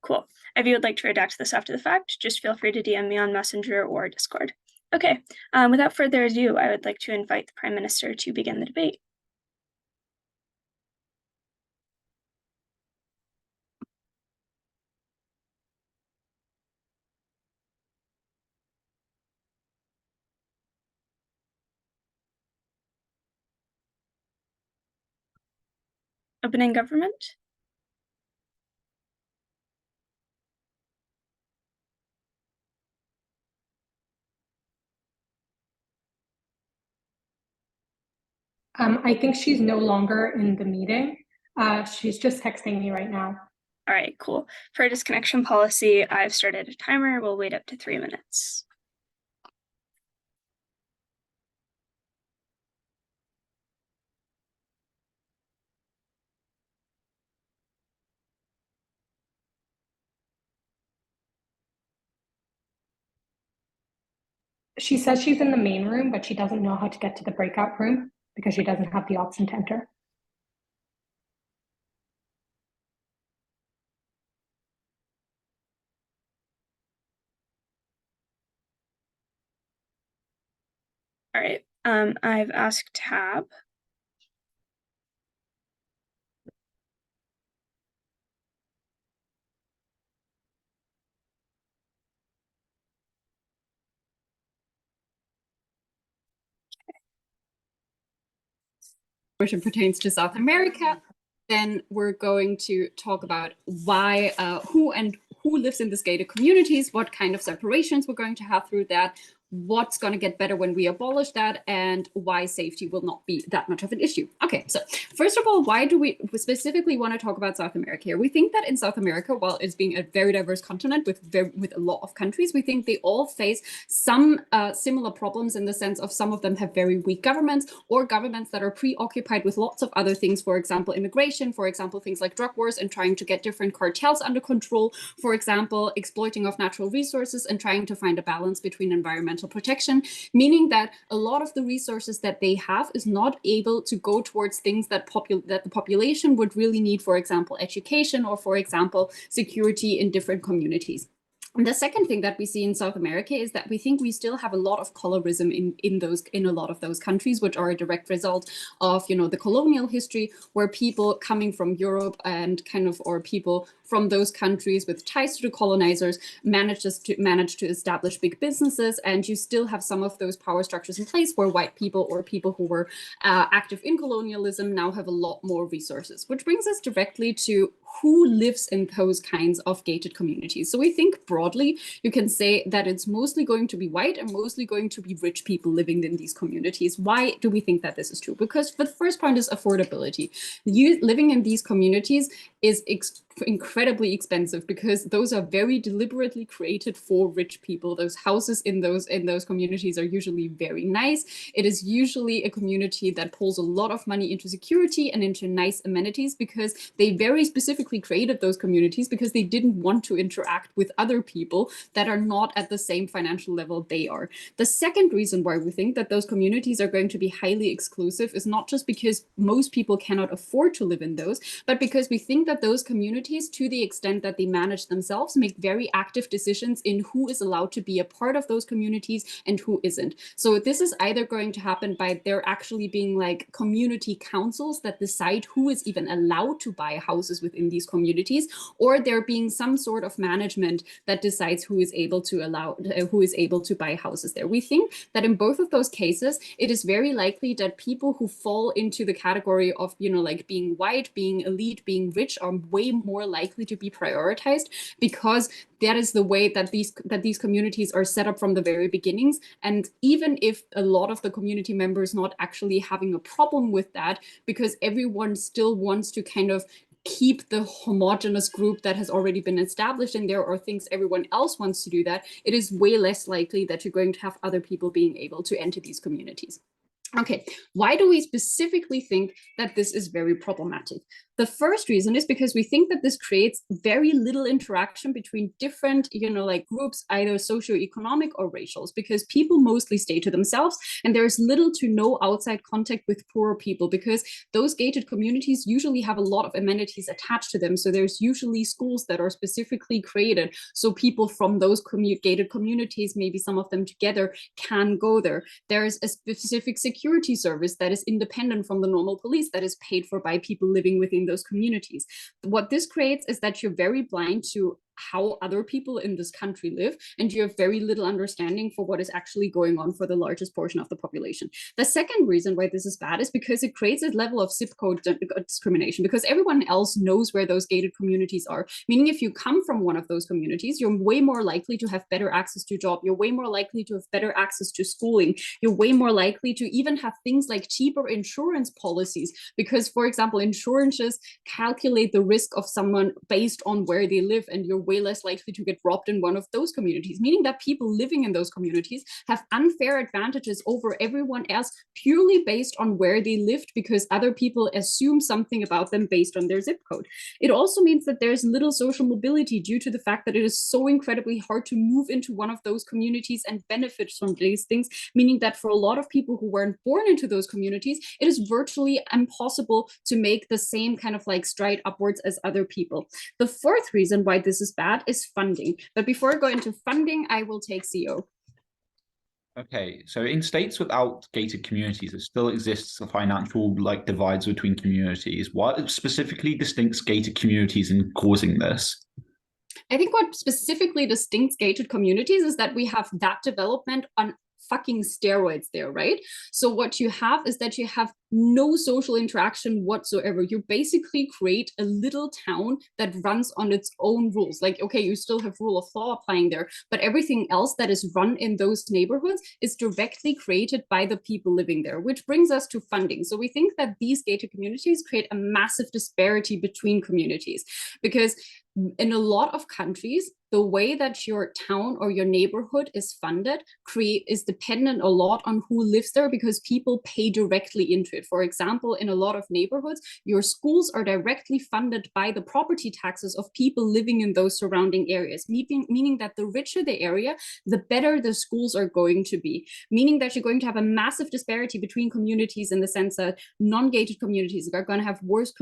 Cool. If you would like to redact this after the fact, just feel free to DM me on Messenger or Discord. Okay, without further ado, I would like to invite the Prime Minister to begin the debate. Opening government. I think she's no longer in the meeting. She's just texting me right now. All right, cool. For disconnection policy, I've started a timer. We'll wait up to 3 minutes. She says she's in the main room, but she doesn't know how to get to the breakout room because she doesn't have the option to enter. All right, I've asked Tab. Question pertains to South America. Then we're going to talk about why, who lives in these gated communities, what kind of separations we're going to have through that, what's going to get better when we abolish that, and why safety will not be that much of an issue. Okay, so first of all, why do we specifically want to talk about South America here? We think that in South America, while it's being a very diverse continent with a lot of countries, we think they all face some similar problems in the sense of some of them have very weak governments or governments that are preoccupied with lots of other things, for example, immigration, for example, things like drug wars and trying to get different cartels under control, for example, exploiting of natural resources and trying to find a balance between environmental protection, meaning that a lot of the resources that they have is not able to go towards things that the population would really need, for example, education or, for example, security in different communities. And the second thing that we see in South America is that we think we still have a lot of colorism in a lot of those countries, which are a direct result of, the colonial history, where people coming from Europe and or people from those countries with ties to the colonizers managed to establish big businesses, and you still have some of those power structures in place where white people or people who were active in colonialism now have a lot more resources, which brings us directly to who lives in those kinds of gated communities. So we think broadly, you can say that it's mostly going to be white and mostly going to be rich people living in these communities. Why do we think that this is true? Because the first point is affordability. Living in these communities is incredibly expensive because those are very deliberately created for rich people. Those houses in those communities are usually very nice. It is usually a community that pulls a lot of money into security and into nice amenities because they very specifically created those communities because they didn't want to interact with other people that are not at the same financial level they are. The second reason why we think that those communities are going to be highly exclusive is not just because most people cannot afford to live in those, but because we think that those communities, to the extent that they manage themselves, make very active decisions in who is allowed to be a part of those communities and who isn't. So this is either going to happen by there actually being like community councils that decide who is even allowed to buy houses within these communities, or there being some sort of management that decides who is able to buy houses there. We think that in both of those cases, it is very likely that people who fall into the category of, like being white, being elite, being rich are way more likely to be prioritized because that is the way that these communities are set up from the very beginnings. And even if a lot of the community members not actually having a problem with that, because everyone still wants to kind of keep the homogenous group that has already been established and there are things everyone else wants to do that, it is way less likely that you're going to have other people being able to enter these communities. Okay, why do we specifically think that this is very problematic? The first reason is because we think that this creates very little interaction between different, like groups, either socioeconomic or racials, because people mostly stay to themselves and there's little to no outside contact with poorer people, because those gated communities usually have a lot of amenities attached to them. So there's usually schools that are specifically created so people from those gated communities, maybe some of them together, can go there. There's a specific security service that is independent from the normal police that is paid for by people living within those communities. What this creates is that you're very blind to how other people in this country live, and you have very little understanding for what is actually going on for the largest portion of the population. The second reason why this is bad is because it creates a level of zip code discrimination, because everyone else knows where those gated communities are. Meaning if you come from one of those communities, you're way more likely to have better access to job, you're way more likely to have better access to schooling, you're way more likely to even have things like cheaper insurance policies, because, for example, insurances calculate the risk of someone based on where they live, and you're way less likely to get robbed in one of those communities, meaning that people living in those communities have unfair advantages over everyone else purely based on where they lived, because other people assume something about them based on their zip code. It also means that there's little social mobility due to the fact that it is so incredibly hard to move into one of those communities and benefit from these things, meaning that for a lot of people who weren't born into those communities, it is virtually impossible to make the same kind of like stride upwards as other people. The fourth reason why this is bad is funding. But before I go into funding, I will take CO. Okay, so in states without gated communities, there still exists a financial divides between communities. What specifically distincts gated communities in causing this? I think what specifically distincts gated communities is that we have that development on fucking steroids there, right? So what you have is that you have no social interaction whatsoever. You basically create a little town that runs on its own rules. Like, okay, you still have rule of law applying there, but everything else that is run in those neighborhoods is directly created by the people living there, which brings us to funding. So we think that these gated communities create a massive disparity between communities, because in a lot of countries, the way that your town or your neighborhood is funded is dependent a lot on who lives there, because people pay directly into it. For example, in a lot of neighborhoods, your schools are directly funded by the property taxes of people living in those surrounding areas, meaning that the richer the area, the better the schools are going to be, meaning that you're going to have a massive disparity between communities, in the sense that non-gated communities are going to have worse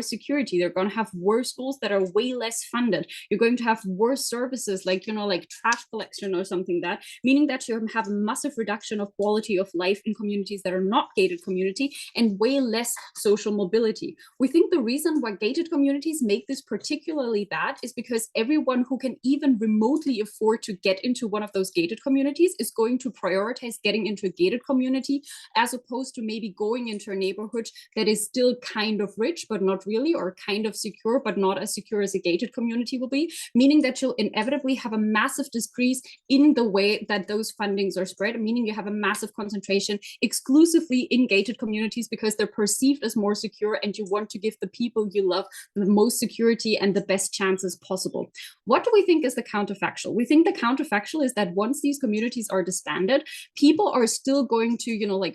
security, they're going to have worse schools that are way less funded, you're going to have worse services like trash collection or something, that meaning that you have a massive reduction of quality of life in communities that are not gated community, and way less social mobility. We think the reason why gated communities make this particularly bad is because everyone who can even remotely afford to get into one of those gated communities is going to prioritize getting into a gated community, as opposed to maybe going into a neighborhood that is still kind of rich but not really, or kind of secure but not as secure as a gated community will be, meaning that you'll inevitably have a massive decrease in the way that those fundings are spread, meaning you have a massive concentration exclusively in gated communities because they're perceived as more secure, and you want to give the people you love the most security and the best chances possible. What do we think is the counterfactual? We think the counterfactual is that once these communities are disbanded, people are still going to,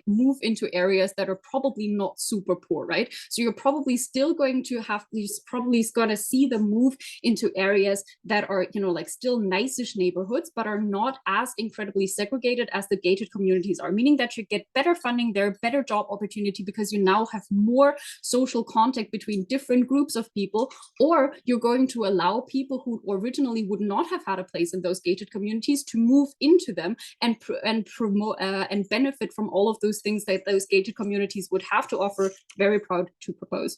move into areas that are probably not super poor, right? So you're probably still going to see them move into areas that are, still nice-ish neighborhoods, but are not as incredibly segregated as the gated communities are, meaning that you get better funding there, better job opportunity, because you now have more social contact between different groups of people, or you're going to allow people who originally would not have had a place in those gated communities to move into them and promote and benefit from all of those things that those gated communities would have to offer. Very proud to propose.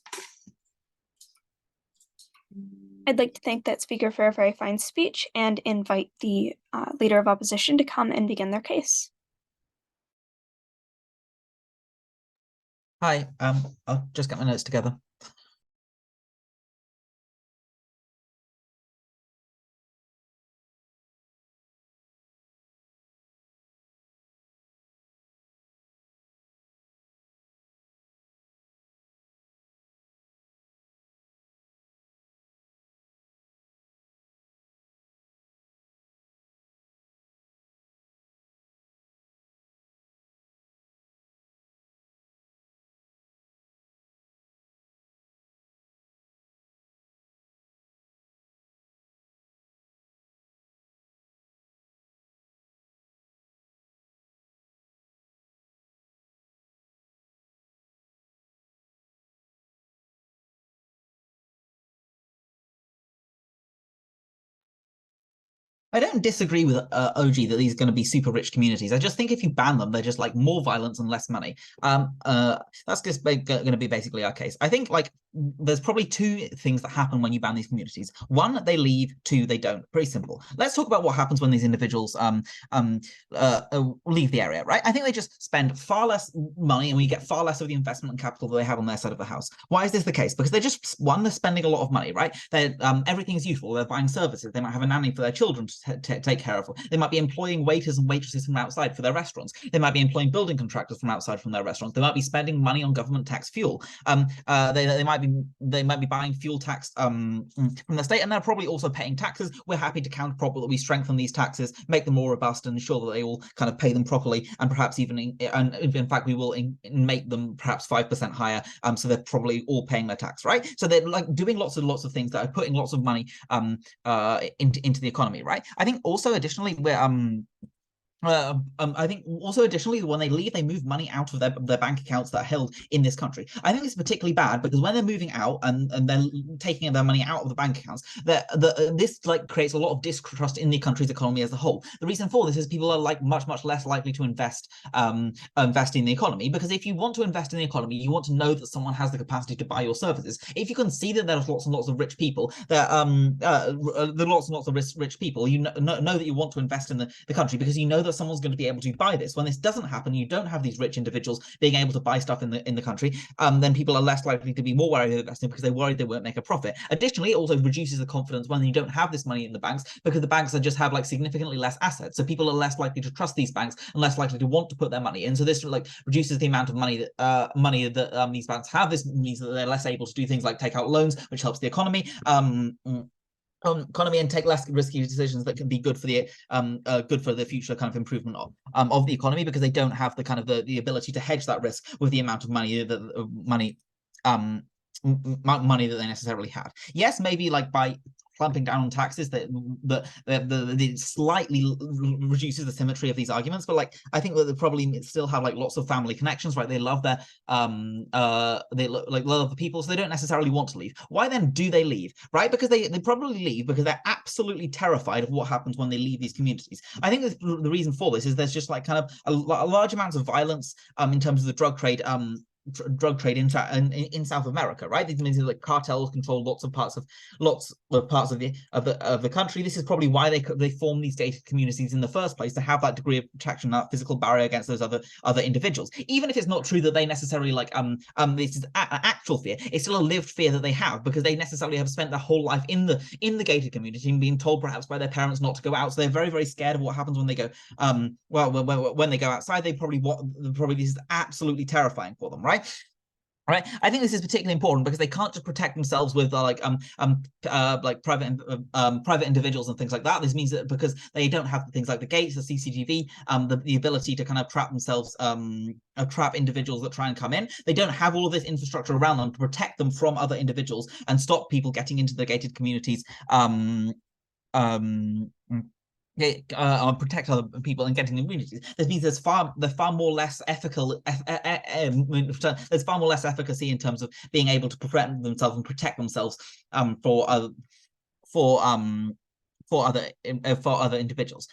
I'd like to thank that speaker for a very fine speech and invite the leader of opposition to come and begin their case. Hi, I'll just get my notes together. I don't disagree with OG that these are going to be super rich communities. I just think if you ban them, they're just like more violence and less money. That's just going to be basically our case. I think like there's probably two things that happen when you ban these communities. One, they leave. Two, they don't. Pretty simple. Let's talk about what happens when these individuals leave the area, right? I think they just spend far less money and we get far less of the investment and capital that they have on their side of the house. Why is this the case? Because they're spending a lot of money, right? Everything's useful. They're buying services. They might have a nanny for their children to take care of. They might be employing waiters and waitresses from outside for their restaurants. They might be employing building contractors from outside from their restaurants. They might be spending money on government tax fuel. They might be buying fuel tax from the state, and they're probably also paying taxes. We're happy to counterprop that we strengthen these taxes, make them more robust, and ensure that they all kind of pay them properly, and perhaps even in fact we will make them perhaps 5% higher. So they're probably all paying their tax, right? So they're like doing lots of things that are putting lots of money into the economy, right? I think also additionally I think also additionally when they leave, they move money out of their bank accounts that are held in this country. I think it's particularly bad because when they're moving out and they're taking their money out of the bank accounts, this like creates a lot of distrust in the country's economy as a whole. The reason for this is people are like much less likely to invest in the economy, because if you want to invest in the economy, you want to know that someone has the capacity to buy your services. If you can see that there's lots and lots of rich people, there are lots and lots of rich people, you know that you want to invest in the country because you know that someone's going to be able to buy this. When this doesn't happen, you don't have these rich individuals being able to buy stuff in the country, then people are less likely to be more wary of investing because they're worried they won't make a profit. Additionally, it also reduces the confidence when you don't have this money in the banks, because the banks just have like significantly less assets. So people are less likely to trust these banks and less likely to want to put their money in. So this like reduces the amount of money that these banks have. This means that they're less able to do things like take out loans, which helps the economy. Economy and take less risky decisions that can be good for the future kind of improvement of the economy, because they don't have the kind of the ability to hedge that risk with the amount of money that money that they necessarily have. Yes, maybe like by clamping down on taxes that slightly reduces the symmetry of these arguments, but like I think that they probably still have like lots of family connections, right? They love their love the people, so they don't necessarily want to leave. Why then do they leave, right? Because they probably leave because they're absolutely terrified of what happens when they leave these communities. I think the reason for this is there's just like kind of a large amounts of violence in terms of the drug trade in South America, right? These means like cartels control lots of parts of the country. This is probably why they form these gated communities in the first place, to have that degree of protection, that physical barrier against those other individuals. Even if it's not true that they necessarily like this is an actual fear, it's still a lived fear that they have, because they necessarily have spent their whole life in the gated community and being told perhaps by their parents not to go out. So they're very scared of what happens when they go when they go outside. They probably this is absolutely terrifying for them, right? Right, I think this is particularly important because they can't just protect themselves with like private individuals and things like that. This means that because they don't have things like the gates, the CCTV, the ability to kind of trap themselves, trap individuals that try and come in. They don't have all of this infrastructure around them to protect them from other individuals and stop people getting into the gated communities. Protect other people and getting immunities. This means there's far more less ethical. There's far more less efficacy in terms of being able to prevent themselves and protect themselves for other individuals.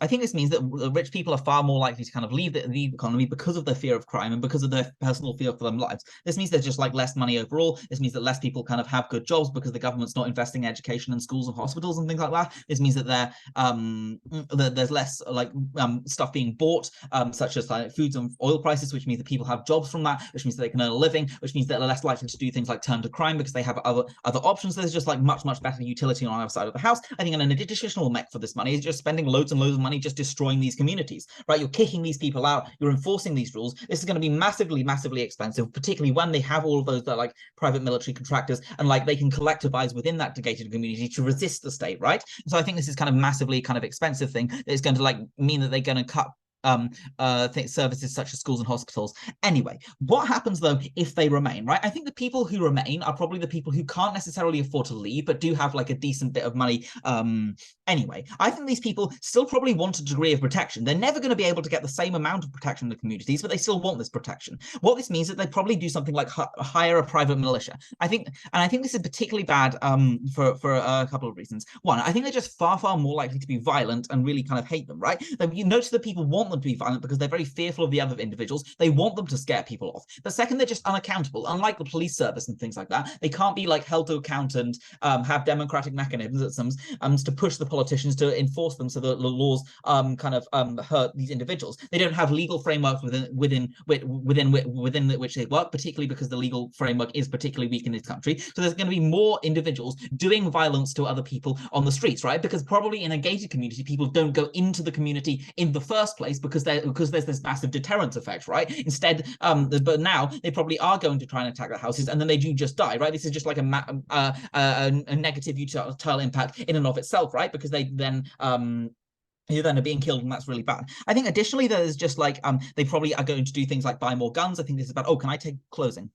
I think this means that rich people are far more likely to kind of leave the economy because of their fear of crime and because of their personal fear for their lives. This means there's just like less money overall. This means that less people kind of have good jobs because the government's not investing in education and schools and hospitals and things like that. This means that there's less like stuff being bought, such as like foods and oil prices, which means that people have jobs from that, which means that they can earn a living, which means that they're less likely to do things like turn to crime because they have other options. So there's just like much better utility on our side of the house. I think an additional mech for this money is just spending loads and loads of money just destroying these communities, right? You're kicking these people out, you're enforcing these rules. This is going to be massively expensive, particularly when they have all of those that like private military contractors and like they can collectivize within that gated community to resist the state, right? So I think this is kind of massively kind of expensive thing that is going to like mean that they're going to cut services such as schools and hospitals. Anyway, what happens though if they remain, right? I think the people who remain are probably the people who can't necessarily afford to leave, but do have like a decent bit of money. Anyway, I think these people still probably want a degree of protection. They're never going to be able to get the same amount of protection in the communities, but they still want this protection. What this means is that they probably do something like hire a private militia. I think this is particularly bad for a couple of reasons. One, I think they're just far more likely to be violent and really kind of hate them, right? You notice that people want them to be violent because they're very fearful of the other individuals. They want them to scare people off. But second, they're just unaccountable. Unlike the police service and things like that, they can't be like held to account and have democratic mechanisms to push the politicians to enforce them so that the laws kind of hurt these individuals. They don't have legal frameworks within which they work, particularly because the legal framework is particularly weak in this country. So there's going to be more individuals doing violence to other people on the streets, right? Because probably in a gated community, people don't go into the community in the first place because there's this massive deterrence effect, right? Instead, but now they probably are going to try and attack the houses, and then they do just die, right? This is just like a negative utilitarian impact in and of itself, right? Because they then you're then being killed, and that's really bad. I think additionally, there's just like they probably are going to do things like buy more guns. I think this is about, oh, can I take closing?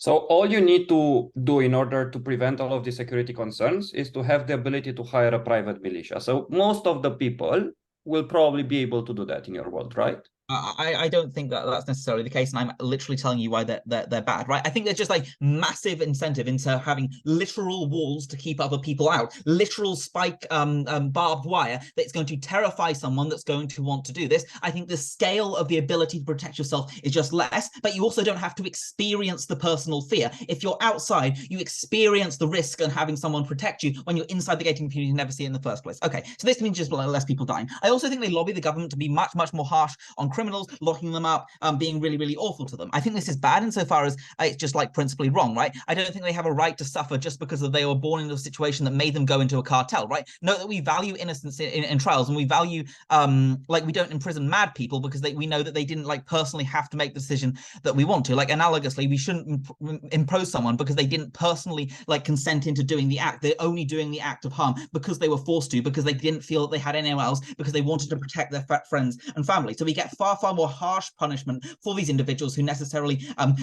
So all you need to do in order to prevent all of the security concerns is to have the ability to hire a private militia. So most of the people will probably be able to do that in your world, right? I don't think that that's necessarily the case, and I'm literally telling you why they're bad, right? I think there's just like massive incentive into having literal walls to keep other people out, literal spike barbed wire that's going to terrify someone that's going to want to do this. I think the scale of the ability to protect yourself is just less, but you also don't have to experience the personal fear. If you're outside, you experience the risk and having someone protect you. When you're inside the gating community, you never see it in the first place. Okay, so this means just less people dying. I also think they lobby the government to be much more harsh on criminals, locking them up, being really awful to them. I think this is bad insofar as it's just like principally wrong, right? I don't think they have a right to suffer just because they were born into a situation that made them go into a cartel, right? Note that we value innocence in trials, and we value like we don't imprison mad people because we know that they didn't like personally have to make the decision that we want to. Like analogously, we shouldn't impose someone because they didn't personally like consent into doing the act. They're only doing the act of harm because they were forced to, because they didn't feel that they had anyone else, because they wanted to protect their friends and family. So we get far more harsh punishment for these individuals who necessarily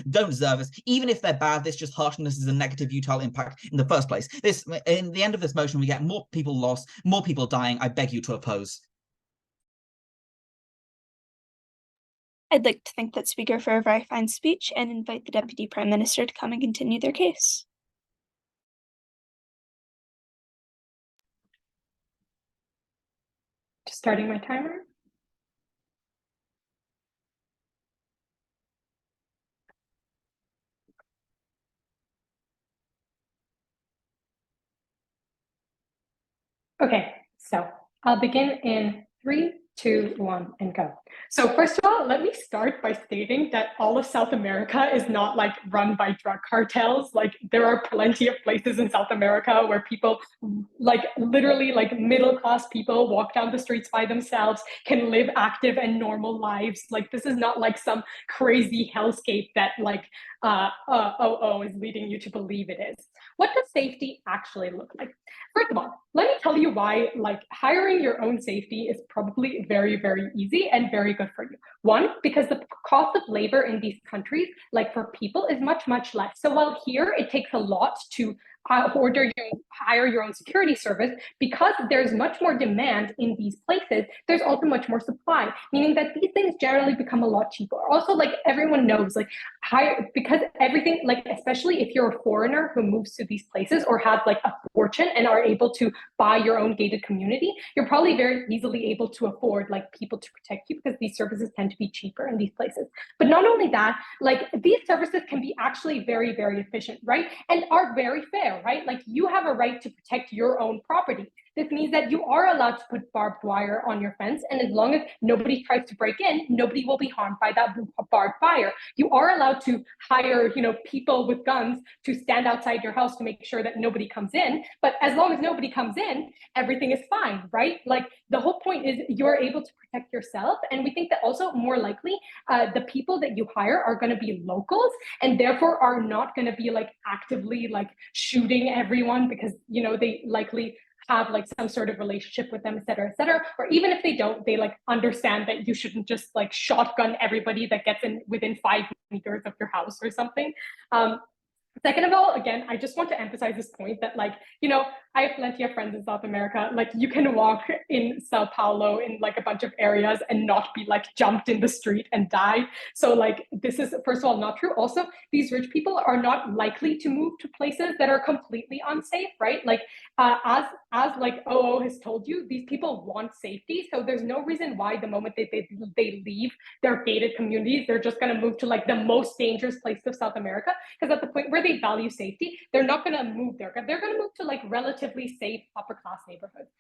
don't deserve it. Even if they're bad, this just harshness is a negative utilitarian impact in the first place. This, in the end of this motion, we get more people lost, more people dying. I beg you to oppose. I'd like to thank that speaker for a very fine speech and invite the Deputy Prime Minister to come and continue their case. Just starting my timer. Okay, so I'll begin in 3, 2, 1, and go. So first of all, let me start by stating that all of South America is not like run by drug cartels. Like there are plenty of places in South America where people like literally like middle-class people walk down the streets by themselves, can live active and normal lives. Like this is not like some crazy hellscape that like OO is leading you to believe it is. What does safety actually look like? First of all, let me tell you why like hiring your own safety is probably very easy and very good for you. One, because the cost of labor in these countries, like for people, is much less. So while here it takes a lot to hire your own security service, because there's much more demand in these places, there's also much more supply, meaning that these things generally become a lot cheaper. Also, like everyone knows, like because everything, like especially if you're a foreigner who moves to these places or have like a fortune and are able to buy your own gated community, you're probably very easily able to afford like people to protect you because these services tend to be cheaper in these places. But not only that, like these services can be actually very efficient, right? And are very fair, right? Like you have a right to protect your own property. This means that you are allowed to put barbed wire on your fence, and as long as nobody tries to break in, nobody will be harmed by that barbed wire. You are allowed to hire, people with guns to stand outside your house to make sure that nobody comes in. But as long as nobody comes in, everything is fine, right? Like the whole point is you're able to protect yourself, and we think that also more likely the people that you hire are going to be locals, and therefore are not going to be like actively like shooting everyone because they likely have like some sort of relationship with them, et cetera, or even if they don't, they like understand that you shouldn't just like shotgun everybody that gets in within 5 meters of your house or something. Second of all, again, I just want to emphasize this point that, like, you know, I have plenty of friends in South America. Like, you can walk in Sao Paulo in like a bunch of areas and not be like jumped in the street and die. So like, this is, first of all, not true. Also, these rich people are not likely to move to places that are completely unsafe, right? Like, as like OO has told you, these people want safety. So there's no reason why the moment they leave their gated communities, they're just going to move to like the most dangerous place of South America. Because at the point where they value safety, they're not going to move there. They're going to move to like relatively safe upper class neighborhoods.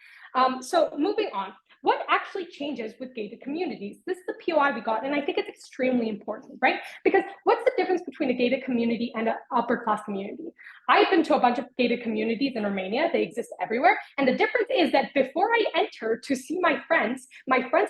So moving on, what actually changes with gated communities? This is the POI we got, and I think it's extremely important, right? Because what's the difference between a gated community and an upper class community? I've been to a bunch of gated communities in Romania. They exist everywhere. And the difference is that before I enter to see my friends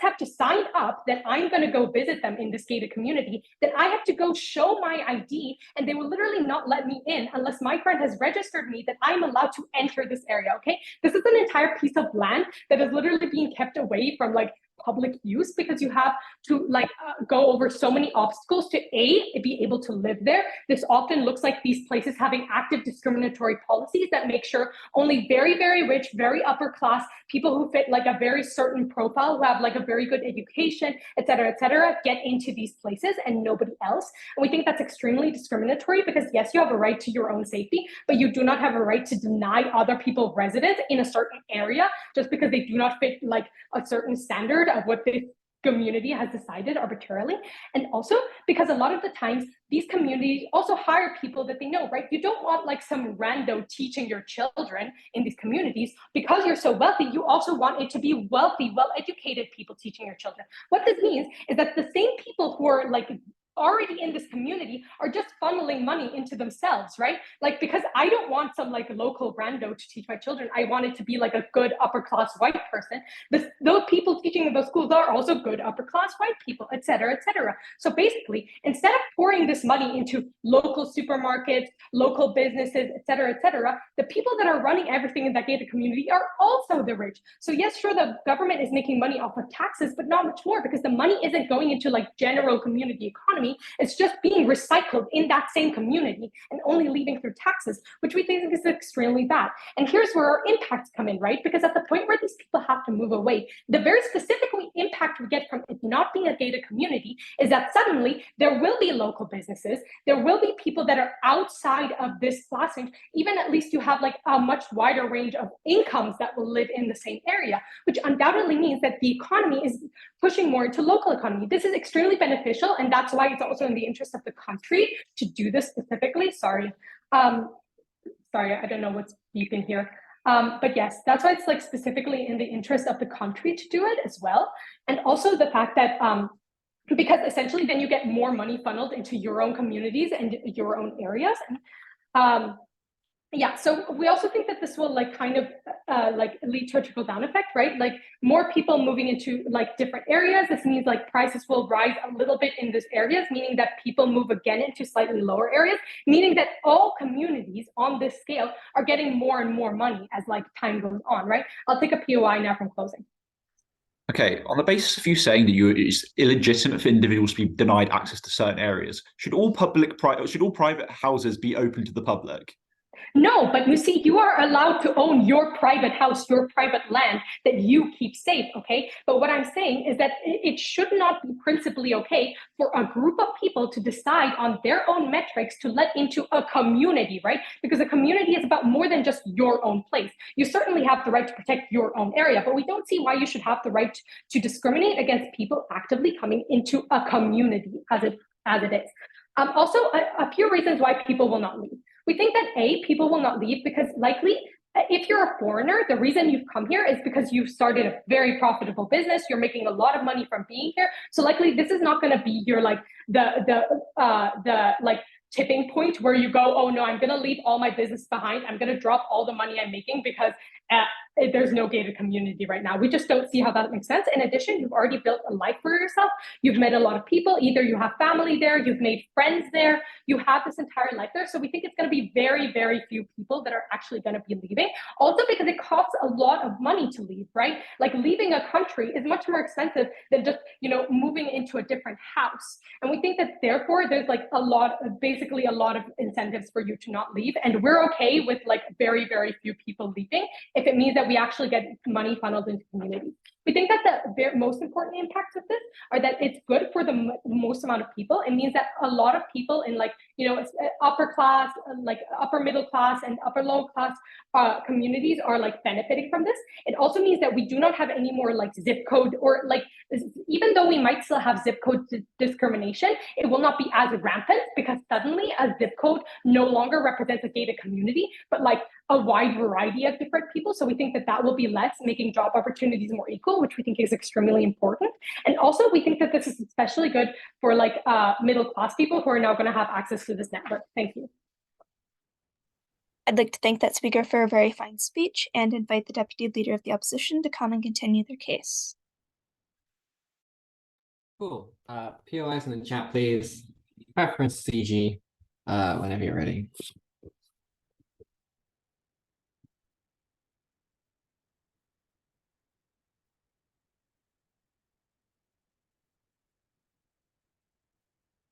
have to sign up that I'm going to go visit them in this gated community, that I have to go show my ID, and they will literally not let me in unless my friend has registered me that I'm allowed to enter this area, okay? This is an entire piece of land that is literally being kept away from like public use because you have to like go over so many obstacles to be able to live there. This often looks like these places having active discriminatory policies that make sure only very, very rich, very upper class people who fit like a very certain profile, who have like a very good education, et cetera, get into these places and nobody else. And we think that's extremely discriminatory because yes, you have a right to your own safety, but you do not have a right to deny other people residence in a certain area just because they do not fit like a certain standard of what the community has decided arbitrarily. And also because a lot of the times these communities also hire people that they know, right? You don't want like some rando teaching your children in these communities. Because you're so wealthy, you also want it to be wealthy, well-educated people teaching your children. What this means is that the same people who are like already in this community are just funneling money into themselves, right? Like, because I don't want some like local rando to teach my children. I want it to be like a good upper class white person. Those people teaching in those schools are also good upper class white people, et cetera, et cetera. So basically, instead of pouring this money into local supermarkets, local businesses, et cetera, the people that are running everything in that gated community are also the rich. So yes, sure, the government is making money off of taxes, but not much more because the money isn't going into like general community economy. It's just being recycled in that same community and only leaving through taxes, which we think is extremely bad. And here's where our impacts come in, right? Because at the point where these people have to move away, the very specific impact we get from it not being a gated community is that suddenly there will be local businesses, there will be people that are outside of this class range, even at least you have like a much wider range of incomes that will live in the same area, which undoubtedly means that the economy is pushing more into local economy. This is extremely beneficial, and that's why it's also in the interest of the country to do this specifically. Sorry, I don't know what's beeping here. But yes, that's why it's like specifically in the interest of the country to do it as well. And also the fact that because essentially then you get more money funneled into your own communities and your own areas. And yeah, so we also think that this will like kind of like lead to a trickle down effect, right? Like more people moving into like different areas. This means like prices will rise a little bit in these areas, meaning that people move again into slightly lower areas, meaning that all communities on this scale are getting more and more money as like time goes on, right? I'll take a POI now from closing. Okay, on the basis of you saying that it's illegitimate for individuals to be denied access to certain areas, should all private houses be open to the public? No, but you see, you are allowed to own your private house, your private land that you keep safe, okay? But what I'm saying is that it should not be principally okay for a group of people to decide on their own metrics to let into a community, right? Because a community is about more than just your own place. You certainly have the right to protect your own area, but we don't see why you should have the right to discriminate against people actively coming into a community as it is. Also, a few reasons why people will not leave. We think that people will not leave because likely if you're a foreigner, the reason you've come here is because you've started a very profitable business. You're making a lot of money from being here. So likely this is not going to be your like the like tipping point where you go, oh no, I'm going to leave all my business behind. I'm going to drop all the money I'm making because there's no gated community right now. We just don't see how that makes sense. In addition, you've already built a life for yourself. You've met a lot of people. Either you have family there, you've made friends there, you have this entire life there. So we think it's going to be very, very few people that are actually going to be leaving. Also because it costs a lot of money to leave, right? Like leaving a country is much more expensive than just, moving into a different house. And we think that therefore there's like basically a lot of incentives for you to not leave. And we're okay with like very, very few people leaving if it means that we actually get money funneled into communities. We think that the most important impacts of this are that it's good for the most amount of people. It means that a lot of people in upper class, like upper middle class and upper low class communities are like benefiting from this. It also means that we do not have any more like zip code or like, even though we might still have zip code discrimination, it will not be as rampant because suddenly a zip code no longer represents a gated community, but like a wide variety of different people. So we think that will be less, making job opportunities more equal, which we think is extremely important. And also we think that this is especially good for like middle class people who are now going to have access to this network. Thank you. I'd like to thank that speaker for a very fine speech and invite the deputy leader of the opposition to come and continue their case. Cool. POIs in the chat, please. Preference CG, whenever you're ready.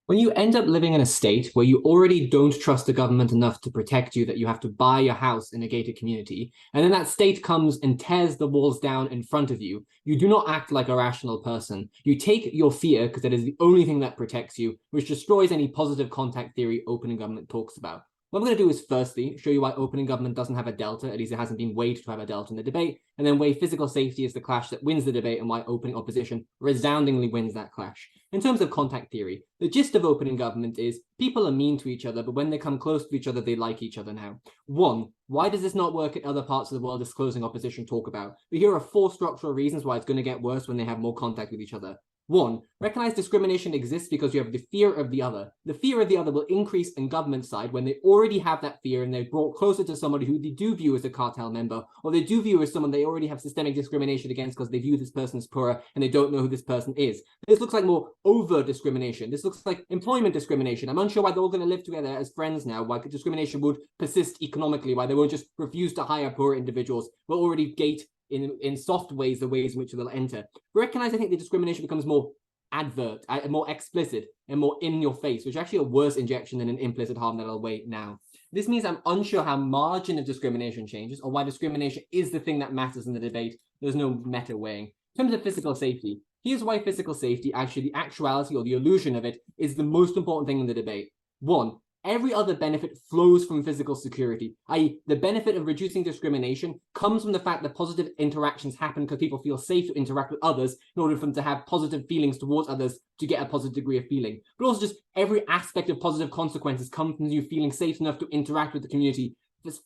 When you end up living in a state where you already don't trust the government enough to protect you, that you have to buy your house in a gated community, and then that state comes and tears the walls down in front of you, you do not act like a rational person. You take your fear because that is the only thing that protects you, which destroys any positive contact theory open government talks about. What I'm going to do is firstly show you why open government doesn't have a delta, at least it hasn't been weighed to have a delta in the debate, and then weigh physical safety as the clash that wins the debate and why opening opposition resoundingly wins that clash. In terms of contact theory, the gist of opening government is people are mean to each other, but when they come close to each other, they like each other now. One, why does this not work in other parts of the world as closing opposition talk about? But here are 4 structural reasons why it's going to get worse when they have more contact with each other. 1, recognize discrimination exists because you have the fear of the other. The fear of the other will increase in government side when they already have that fear and they're brought closer to somebody who they do view as a cartel member, or they do view as someone they already have systemic discrimination against because they view this person as poorer and they don't know who this person is. This looks like more overt discrimination. This looks like employment discrimination. I'm unsure why they're all going to live together as friends now, why discrimination would persist economically, why they won't just refuse to hire poor individuals, will already gate in soft ways the ways in which they'll enter. Recognize, I think, the discrimination becomes more advert, more explicit, and more in your face, which is actually a worse injection than an implicit harm that I'll weigh now. This means I'm unsure how margin of discrimination changes or why discrimination is the thing that matters in the debate. There's no meta weighing. In terms of physical safety, here's why physical safety, actually the actuality or the illusion of it, is the most important thing in the debate. 1, every other benefit flows from physical security, i.e. the benefit of reducing discrimination comes from the fact that positive interactions happen because people feel safe to interact with others in order for them to have positive feelings towards others to get a positive degree of feeling. But also just every aspect of positive consequences comes from you feeling safe enough to interact with the community,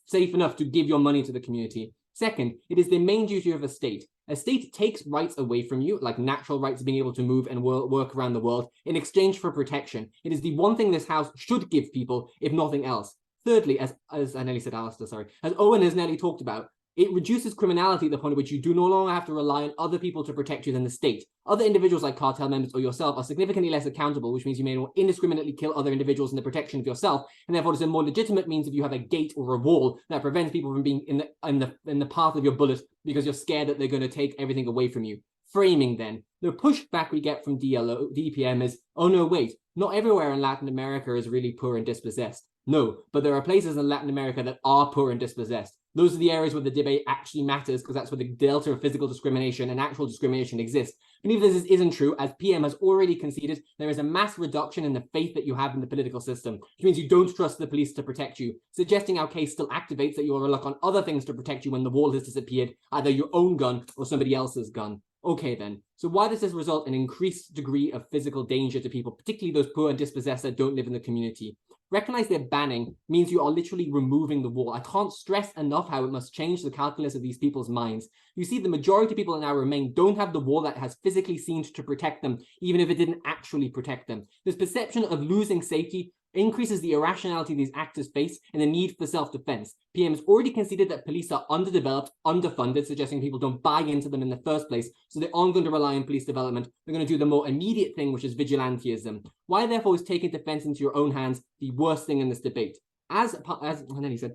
safe enough to give your money to the community. Second, it is the main duty of a state. A state takes rights away from you, like natural rights of being able to move and work around the world, in exchange for protection. It is the one thing this house should give people, if nothing else. Thirdly, as I nearly said Alistair, sorry, as Owen has nearly talked about, it reduces criminality at the point at which you do no longer have to rely on other people to protect you than the state. Other individuals like cartel members or yourself are significantly less accountable, which means you may more indiscriminately kill other individuals in the protection of yourself, and therefore it's a more legitimate means if you have a gate or a wall that prevents people from being in the path of your bullet because you're scared that they're going to take everything away from you. Framing then, the pushback we get from DPM is, oh no, wait, not everywhere in Latin America is really poor and dispossessed. No, but there are places in Latin America that are poor and dispossessed. Those are the areas where the debate actually matters because that's where the delta of physical discrimination and actual discrimination exists. But even if this isn't true, as PM has already conceded, there is a mass reduction in the faith that you have in the political system, which means you don't trust the police to protect you, suggesting our case still activates that you will rely on other things to protect you when the wall has disappeared, either your own gun or somebody else's gun. Okay then, so why does this result in increased degree of physical danger to people, particularly those poor and dispossessed that don't live in the community? Recognize their banning means you are literally removing the wall. I can't stress enough how it must change the calculus of these people's minds. You see, the majority of people in our Remain don't have the wall that has physically seemed to protect them, even if it didn't actually protect them. This perception of losing safety increases the irrationality these actors face and the need for self-defense. PM's already conceded that police are underdeveloped, underfunded, suggesting people don't buy into them in the first place, so they aren't going to rely on police development. They're going to do the more immediate thing, which is vigilantism. Why, therefore, is taking defense into your own hands the worst thing in this debate? And then he said,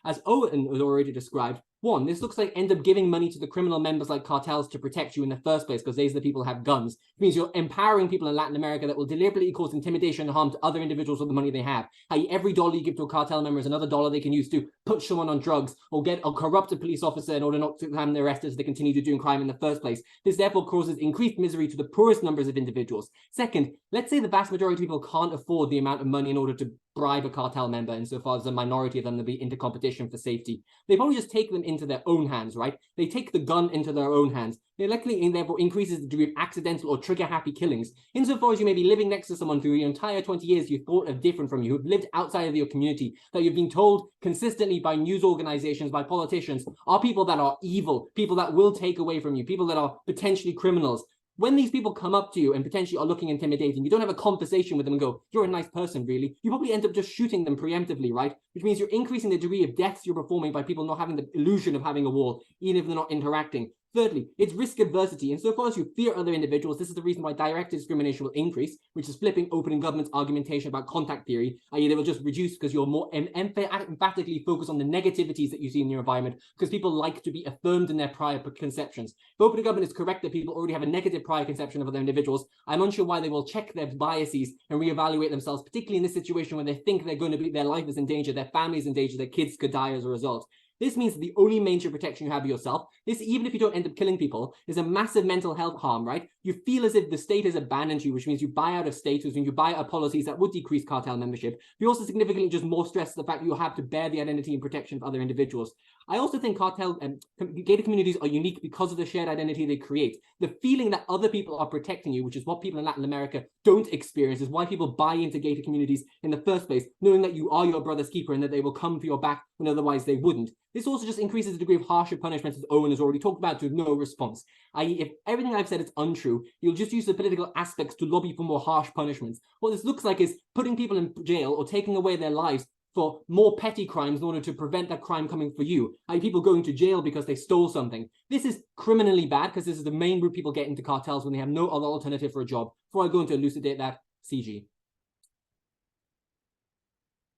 as Owen has already described, one, this looks like end up giving money to the criminal members like cartels to protect you in the first place because these are the people who have guns. It means you're empowering people in Latin America that will deliberately cause intimidation and harm to other individuals with the money they have. Every dollar you give to a cartel member is another dollar they can use to put someone on drugs or get a corrupted police officer in order not to have them arrested as they continue to do crime in the first place. This therefore causes increased misery to the poorest numbers of individuals. Second, let's say the vast majority of people can't afford the amount of money in order to bribe a cartel member, insofar as a minority of them will be into competition for safety. They probably just take them into their own hands, right? They take the gun into their own hands. It likely therefore increases the degree of accidental or trigger-happy killings. Insofar as you may be living next to someone through your entire 20 years you thought of different from you, who have lived outside of your community, that you've been told consistently by news organizations, by politicians, are people that are evil, people that will take away from you, people that are potentially criminals. When these people come up to you and potentially are looking intimidating, you don't have a conversation with them and go, you're a nice person, really. You probably end up just shooting them preemptively, right? Which means you're increasing the degree of deaths you're performing by people not having the illusion of having a wall, even if they're not interacting. Thirdly, it's risk adversity. Insofar as you fear other individuals, this is the reason why direct discrimination will increase, which is flipping open government's argumentation about contact theory, i.e. they will just reduce because you're more emphatically focused on the negativities that you see in your environment, because people like to be affirmed in their prior conceptions. If open government is correct that people already have a negative prior conception of other individuals, I'm unsure why they will check their biases and reevaluate themselves, particularly in this situation when they think they're going to be, their life is in danger, their family is in danger, their kids could die as a result. This means that the only major protection you have of yourself, this, even if you don't end up killing people, is a massive mental health harm, right? You feel as if the state has abandoned you, which means you buy out of status and you buy out policies that would decrease cartel membership. You also significantly just more stress the fact that you have to bear the identity and protection of other individuals. I also think cartel and gated communities are unique because of the shared identity they create. The feeling that other people are protecting you, which is what people in Latin America don't experience, is why people buy into gated communities in the first place, knowing that you are your brother's keeper and that they will come for your back when otherwise they wouldn't. This also just increases the degree of harsher punishments, as Owen has already talked about, to no response. I.e., if everything I've said is untrue, you'll just use the political aspects to lobby for more harsh punishments. What this looks like is putting people in jail or taking away their lives for more petty crimes in order to prevent that crime coming for you. People going to jail because they stole something. This is criminally bad because this is the main route people get into cartels when they have no other alternative for a job. Before I go into elucidate that, CG.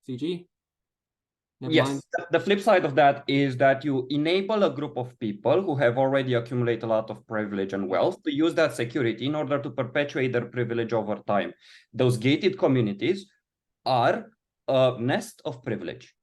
CG? Never Yes, mind. the flip side of that is that you enable a group of people who have already accumulated a lot of privilege and wealth to use that security in order to perpetuate their privilege over time. Those gated communities are a nest of privilege.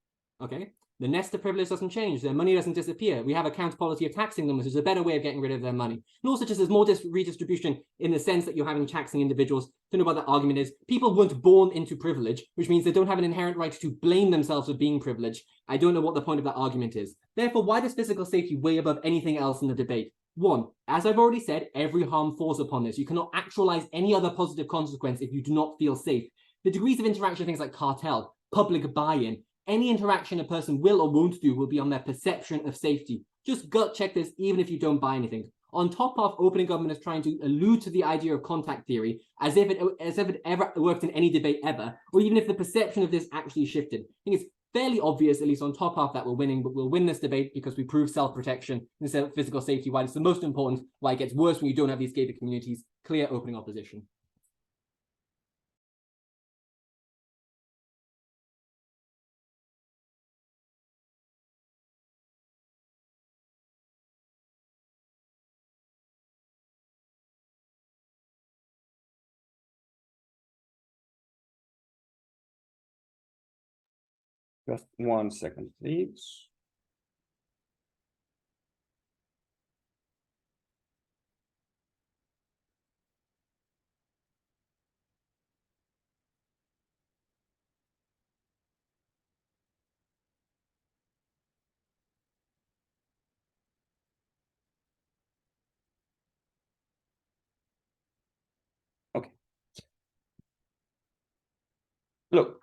Okay. The nest of privilege doesn't change. Their money doesn't disappear. We have a counter policy of taxing them, which is a better way of getting rid of their money. And also just there's more redistribution in the sense that you're having taxing individuals. Don't know what the argument is. People weren't born into privilege, which means they don't have an inherent right to blame themselves for being privileged. I don't know what the point of that argument is. Therefore, why does physical safety weigh above anything else in the debate? One, as I've already said, every harm falls upon this. You cannot actualize any other positive consequence if you do not feel safe. The degrees of interaction, things like cartel, public buy-in, any interaction a person will or won't do will be on their perception of safety. Just gut check this even if you don't buy anything. On top of, opening government is trying to allude to the idea of contact theory as if it ever worked in any debate ever, or even if the perception of this actually shifted. I think it's fairly obvious, at least on top of that, we're winning, but we'll win this debate because we prove self-protection instead of physical safety, why it's the most important, why it gets worse when you don't have these gated communities. Clear opening opposition. Just 1 second, please. Okay. Look,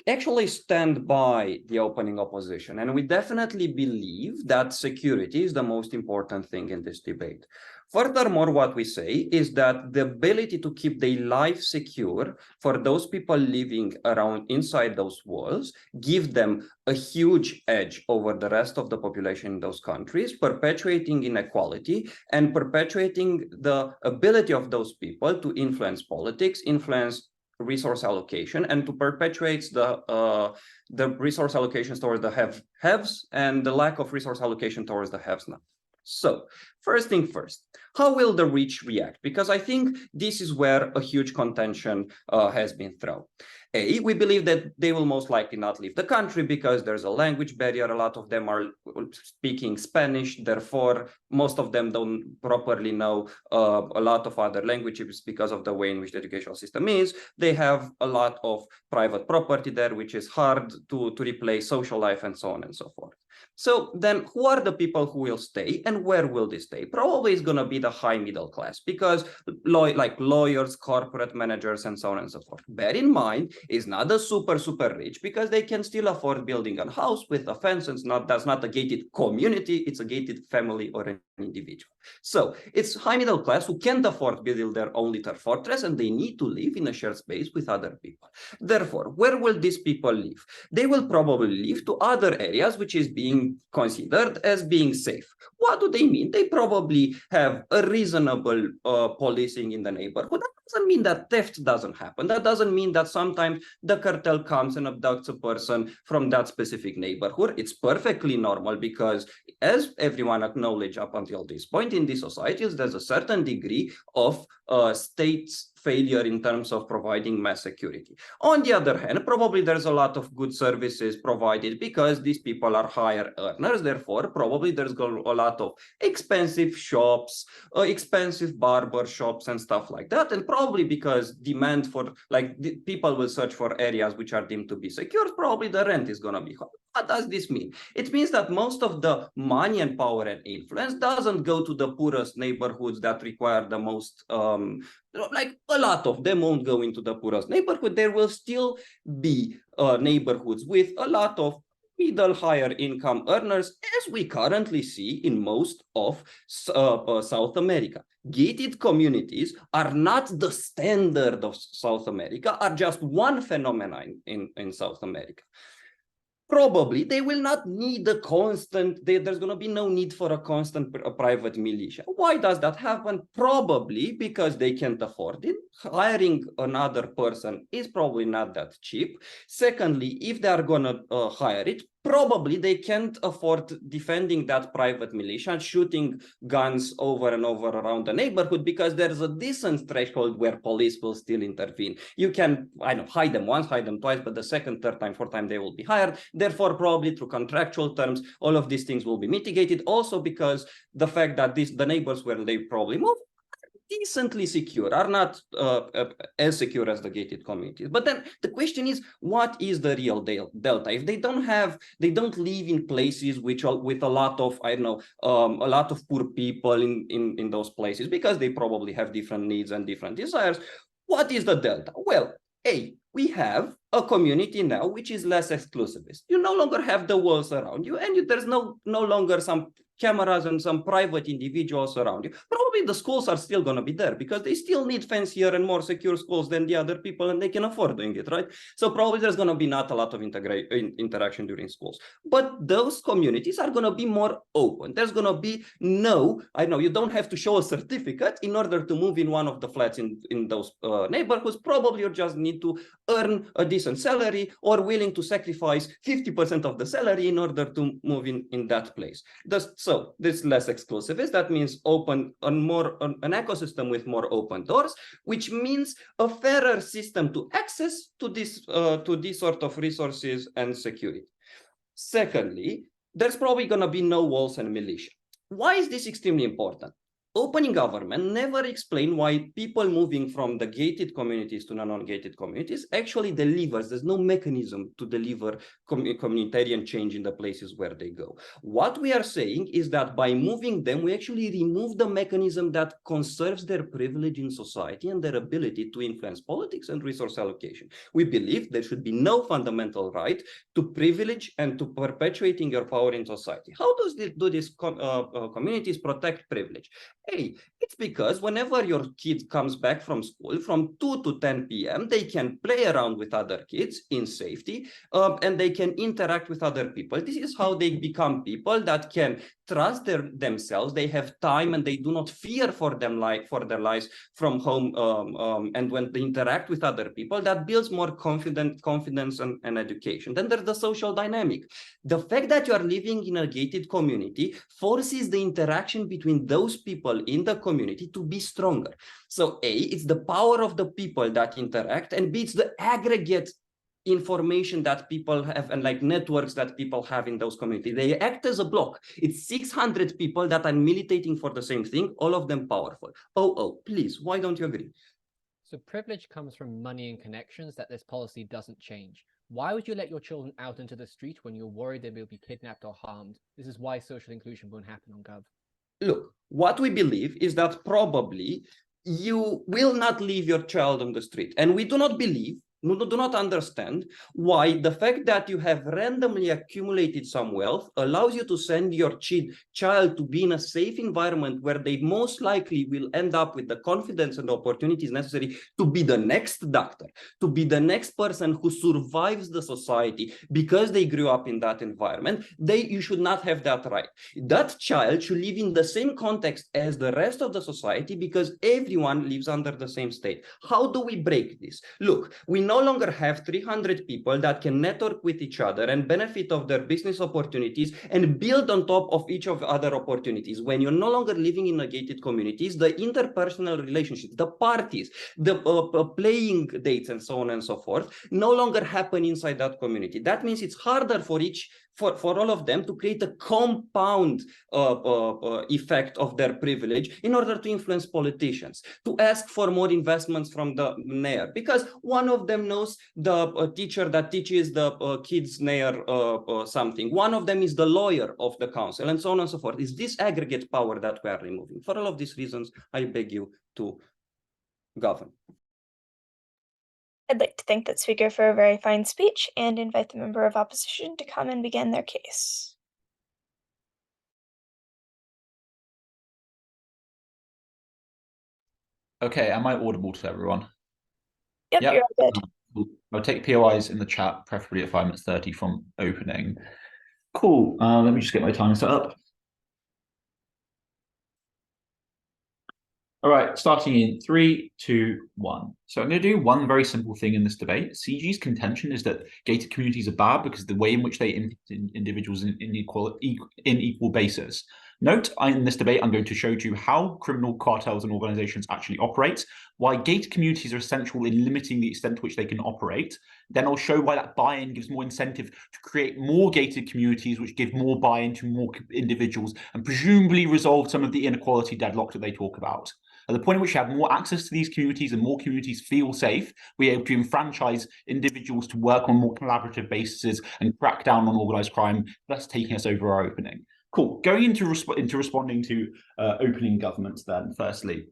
actually stand by the opening opposition, and we definitely believe that security is the most important thing in this debate. Furthermore, what we say is that the ability to keep their life secure for those people living around inside those walls give them a huge edge over the rest of the population in those countries, perpetuating inequality and perpetuating the ability of those people to influence politics, influence resource allocation, and to perpetuate the resource allocations towards the haves and the lack of resource allocation towards the haves now. So first thing first, how will the rich react? Because I think this is where a huge contention has been thrown. We believe that they will most likely not leave the country because there's a language barrier. A lot of them are speaking Spanish. Therefore, most of them don't properly know a lot of other languages because of the way in which the educational system is. They have a lot of private property there, which is hard to replace social life and so on and so forth. So then who are the people who will stay and where will they stay? Probably it's going to be the high middle class because like lawyers, corporate managers, and so on and so forth. Bear in mind, it's not the super rich because they can still afford building a house with a fence. And that's not a gated community. It's a gated family or an individual. So it's high middle class who can't afford building their own little fortress and they need to live in a shared space with other people. Therefore, where will these people live? They will probably live to other areas which is being considered as being safe. What do they mean? They probably have a reasonable policing in the neighborhood. That doesn't mean that theft doesn't happen. That doesn't mean that sometimes the cartel comes and abducts a person from that specific neighborhood. It's perfectly normal because, as everyone acknowledged up until this point in these societies, there's a certain degree of state's failure in terms of providing mass security. On the other hand, probably there's a lot of good services provided because these people are higher earners. Therefore, probably there's a lot of expensive shops, expensive barber shops and stuff like that. And probably because demand for, like, people will search for areas which are deemed to be secure, probably the rent is going to be high. What does this mean? It means that most of the money and power and influence doesn't go to the poorest neighborhoods that require the most, like a lot of them won't go into the poorest neighborhood. There will still be neighborhoods with a lot of middle higher income earners, as we currently see in most of South America. Gated communities are not the standard of South America, are just one phenomenon in South America. Probably they will not need a constant, there's going to be no need for a constant private militia. Why does that happen? Probably because they can't afford it. Hiring another person is probably not that cheap. Secondly, if they are going to hire it, probably they can't afford defending that private militia and shooting guns over and over around the neighborhood because there's a decent threshold where police will still intervene. You can, hide them once, hide them twice, but the second, third time, fourth time, they will be hired. Therefore, probably through contractual terms, all of these things will be mitigated. Also because the fact that the neighbors where they probably move decently secure, are not as secure as the gated communities. But then the question is, what is the real delta? If they don't live in places with a lot of, a lot of poor people in those places because they probably have different needs and different desires, what is the delta? Well, we have a community now which is less exclusivist. You no longer have the walls around you, and there's no longer some cameras and some private individuals around you. Probably the schools are still going to be there because they still need fancier and more secure schools than the other people, and they can afford doing it, right? So probably there's going to be not a lot of interaction during schools. But those communities are going to be more open. There's going to be you don't have to show a certificate in order to move in one of the flats in those neighborhoods. Probably you just need to earn a decent salary or willing to sacrifice 50% of the salary in order to move in that place. So this less exclusivist, that means an ecosystem with more open doors, which means a fairer system to access to these sort of resources and security. Secondly, there's probably going to be no walls and militia. Why is this extremely important? opening government never explained why people moving from the gated communities to non-gated communities actually delivers. There's no mechanism to deliver communitarian change in the places where they go. What we are saying is that by moving them, we actually remove the mechanism that conserves their privilege in society and their ability to influence politics and resource allocation. We believe there should be no fundamental right to privilege and to perpetuating your power in society. How do these communities protect privilege? Hey, it's because whenever your kid comes back from school from 2 to 10 p.m., they can play around with other kids in safety, and they can interact with other people. This is how they become people that can trust themselves. They have time and they do not fear for their lives from home. And when they interact with other people, that builds more confidence and education. Then there's the social dynamic. The fact that you are living in a gated community forces the interaction between those people in the community to be stronger. So A, it's the power of the people that interact, and B, it's the aggregate information that people have and like networks that people have in those communities. They act as a block. It's 600 people that are militating for the same thing, all of them powerful. Oh, please, why don't you agree? So privilege comes from money and connections that this policy doesn't change. Why would you let your children out into the street when you're worried they will be kidnapped or harmed? This is why social inclusion won't happen on Gov. Look, what we believe is that probably you will not leave your child on the street. And we do not believe, do not understand why the fact that you have randomly accumulated some wealth allows you to send your child to be in a safe environment where they most likely will end up with the confidence and opportunities necessary to be the next doctor, to be the next person who survives the society because they grew up in that environment. You should not have that right. That child should live in the same context as the rest of the society because everyone lives under the same state. How do we break this? Look, we no longer have 300 people that can network with each other and benefit of their business opportunities and build on top of each of other opportunities. When you're no longer living in a gated communities, the interpersonal relationships, the parties, the playing dates and so on and so forth no longer happen inside that community. That means it's harder for all of them to create a compound effect of their privilege in order to influence politicians, to ask for more investments from the mayor, because one of them knows the teacher that teaches the kids near something. One of them is the lawyer of the council, and so on and so forth. It's this aggregate power that we are removing. For all of these reasons, I beg you to govern. I'd like to thank that speaker for a very fine speech and invite the member of opposition to come and begin their case. Okay, am I audible to everyone? Yep, you're all good. I'll take POIs in the chat, preferably at 5 minutes 30 from opening. Cool. Let me just get my timer set up. All right, starting in 3, 2, 1. So I'm going to do one very simple thing in this debate. CG's contention is that gated communities are bad because the way in which they impact individuals in equal basis. Note, in this debate, I'm going to show you how criminal cartels and organizations actually operate, why gated communities are essential in limiting the extent to which they can operate. Then I'll show why that buy-in gives more incentive to create more gated communities, which give more buy-in to more individuals and presumably resolve some of the inequality deadlock that they talk about. At the point at which you have more access to these communities and more communities feel safe, we're able to enfranchise individuals to work on more collaborative bases and crack down on organised crime, thus taking us over our opening. Cool. Going into responding to opening governments then, firstly.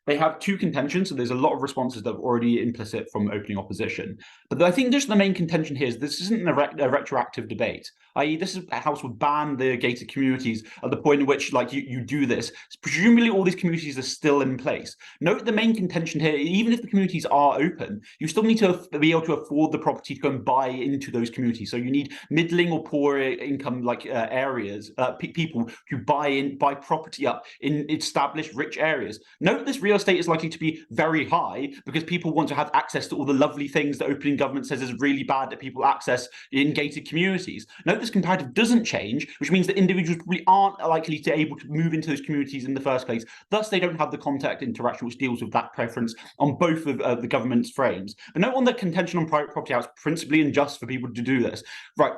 They have two contentions, so there's a lot of responses that are already implicit from opening opposition. But I think just the main contention here is this isn't a retroactive debate, i.e. this is a house would ban the gated communities at the point in which you do this. Presumably all these communities are still in place. Note the main contention here, even if the communities are open, you still need to be able to afford the property to go and buy into those communities. So you need middling or poor income areas, people who buy property up in established rich areas. Note this real estate is likely to be very high because people want to have access to all the lovely things that opening government says is really bad that people access in gated communities. Note this comparative doesn't change, which means that individuals probably aren't likely to able to move into those communities in the first place. Thus, they don't have the contact interaction which deals with that preference on both of the government's frames. But note on the contention on private property how it's principally unjust for people to do this. Right.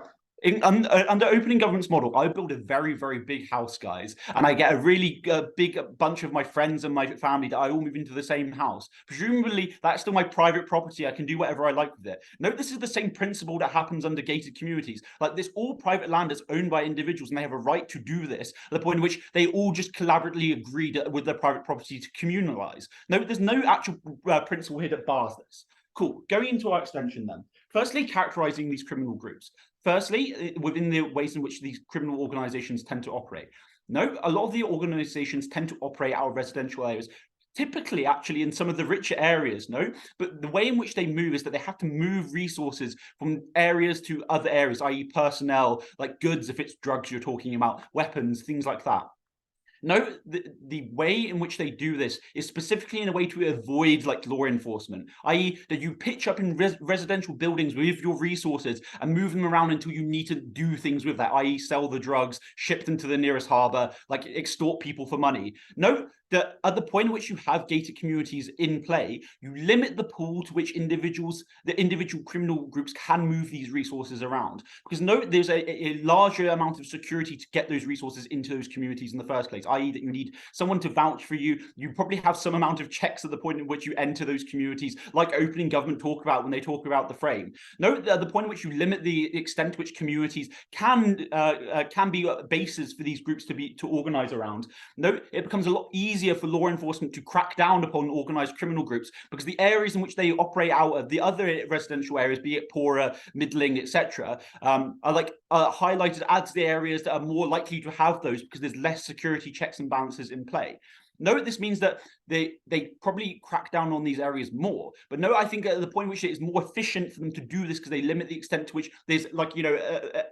Under opening government's model, I build a very, very big house, guys, and I get a really big bunch of my friends and my family that I all move into the same house. Presumably, that's still my private property. I can do whatever I like with it. Note this is the same principle that happens under gated communities. Like this, all private land is owned by individuals, and they have a right to do this. At the point in which they all just collaboratively agreed with their private property to communalize. Note there's no actual principle here that bars this. Cool. Going into our extension then. Firstly, characterizing these criminal groups. Firstly, within the ways in which these criminal organizations tend to operate. No, a lot of the organizations tend to operate out of residential areas, typically actually in some of the richer areas, no? But the way in which they move is that they have to move resources from areas to other areas, i.e. personnel, like goods, if it's drugs you're talking about, weapons, things like that. No, the way in which they do this is specifically in a way to avoid like law enforcement, i.e. that you pitch up in residential buildings with your resources and move them around until you need to do things with that, i.e. sell the drugs, ship them to the nearest harbor, like extort people for money. No, that at the point at which you have gated communities in play, you limit the pool to which the individual criminal groups can move these resources around. Because no, there's a larger amount of security to get those resources into those communities in the first place, i.e. that you need someone to vouch for you. You probably have some amount of checks at the point at which you enter those communities, like opening government talk about when they talk about the frame. Note at the point at which you limit the extent to which communities can be bases for these groups to organize around. Note it becomes a lot easier for law enforcement to crack down upon organized criminal groups because the areas in which they operate out of, the other residential areas, be it poorer, middling, etc., are highlighted as the areas that are more likely to have those because there's less security checks and balances in play. No, this means that they probably crack down on these areas more. But no, I think at the point in which it is more efficient for them to do this because they limit the extent to which there's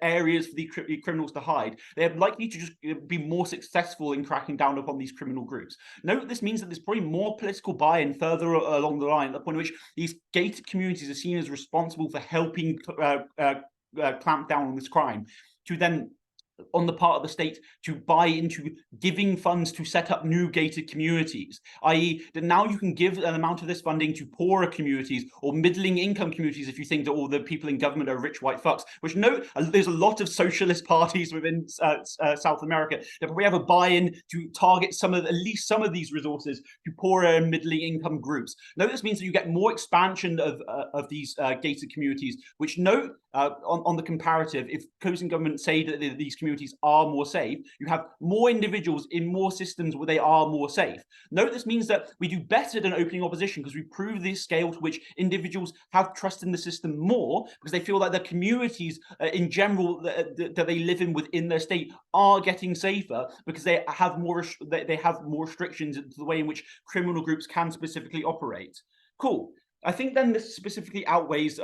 areas for the criminals to hide. They're likely to just be more successful in cracking down upon these criminal groups. No, this means that there's probably more political buy-in further along the line at the point at which these gated communities are seen as responsible for helping clamp down on this crime, to then on the part of the state to buy into giving funds to set up new gated communities, i.e. that now you can give an amount of this funding to poorer communities or middling income communities if you think that all the people in government are rich white fucks, which no, there's a lot of socialist parties within South America that probably have a buy-in to target at least some of these resources to poorer and middling income groups. No, this means that you get more expansion of these gated communities, which no, on the comparative, if closing government say that these communities are more safe, you have more individuals in more systems where they are more safe. Note this means that we do better than opening opposition because we prove the scale to which individuals have trust in the system more because they feel like the communities in general that they live in within their state are getting safer because they have more restrictions to the way in which criminal groups can specifically operate. Cool. I think then this specifically outweighs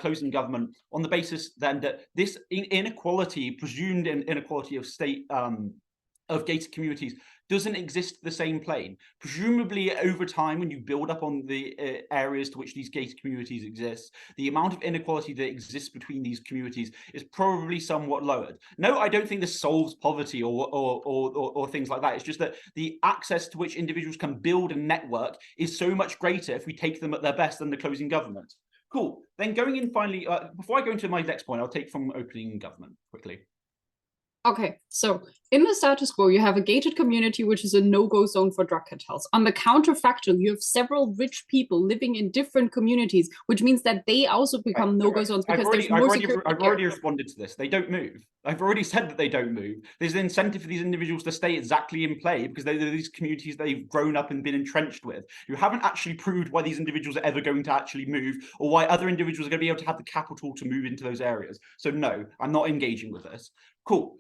closing government on the basis then that this inequality, presumed inequality of state of gated communities, doesn't exist the same plane. Presumably over time, when you build up on the areas to which these gated communities exist, the amount of inequality that exists between these communities is probably somewhat lowered. No, I don't think this solves poverty or things like that. It's just that the access to which individuals can build a network is so much greater if we take them at their best than the closing government. Cool. Then going in finally, before I go into my next point, I'll take from opening government quickly. Okay, so in the status quo, you have a gated community, which is a no-go zone for drug cartels. On the counterfactual, you have several rich people living in different communities, which means that they also become no-go zones because there's more security. I've already responded to this. They don't move. I've already said that they don't move. There's an incentive for these individuals to stay exactly in play because they're these communities they've grown up and been entrenched with. You haven't actually proved why these individuals are ever going to actually move or why other individuals are going to be able to have the capital to move into those areas. So no, I'm not engaging with this. Cool.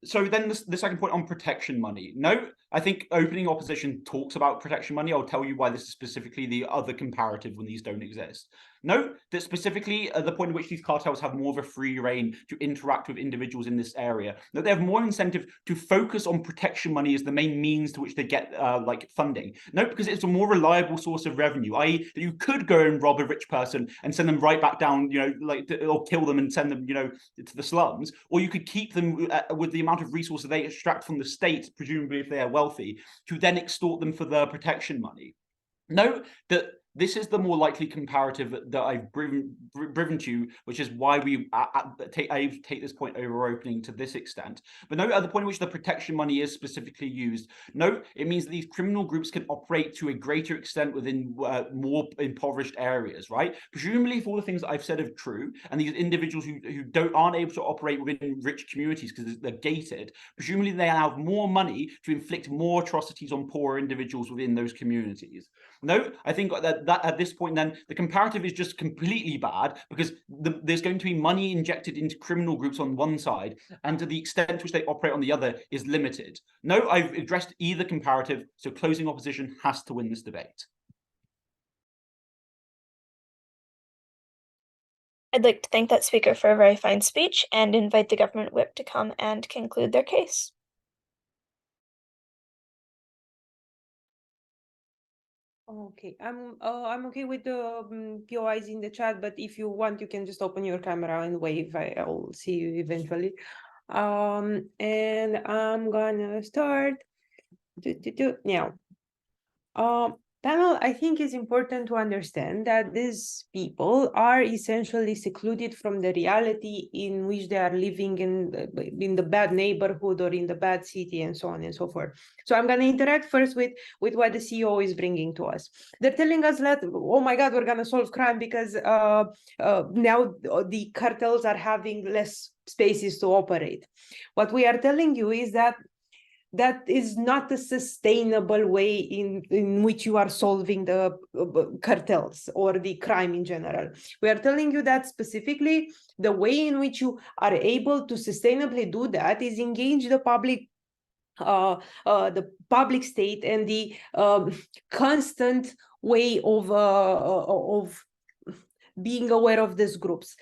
So then the second point on protection money. No, I think opening opposition talks about protection money. I'll tell you why this is specifically the other comparative when these don't exist. Note that specifically at the point at which these cartels have more of a free reign to interact with individuals in this area, that they have more incentive to focus on protection money as the main means to which they get funding. Note because it's a more reliable source of revenue, i.e. that you could go and rob a rich person and send them right back down, or kill them and send them, to the slums, or you could keep them with the amount of resources they extract from the state, presumably if they are wealthy, to then extort them for their protection money. Note that This is the more likely comparative that I've driven to, which is why I take this point over opening to this extent. But note at the point at which the protection money is specifically used, note it means that these criminal groups can operate to a greater extent within more impoverished areas, right? Presumably, if all the things that I've said are true, and these individuals who aren't able to operate within rich communities because they're gated, presumably they have more money to inflict more atrocities on poor individuals within those communities. No, I think that at this point, then the comparative is just completely bad because there's going to be money injected into criminal groups on one side, and to the extent to which they operate on the other is limited. No, I've addressed either comparative, so closing opposition has to win this debate. I'd like to thank that speaker for a very fine speech and invite the government whip to come and conclude their case. Okay, I'm okay with the POIs in the chat, but if you want, you can just open your camera and wave. I'll see you eventually. And I'm gonna start now. Panel, I think it's important to understand that these people are essentially secluded from the reality in which they are living in the bad neighborhood or in the bad city and so on and so forth. So I'm going to interact first with what the CEO is bringing to us. They're telling us that, oh my God, we're going to solve crime because now the cartels are having less spaces to operate. What we are telling you is that is not a sustainable way in which you are solving the cartels or the crime in general. We are telling you that specifically the way in which you are able to sustainably do that is engage the public state and the constant way of being aware of these groups.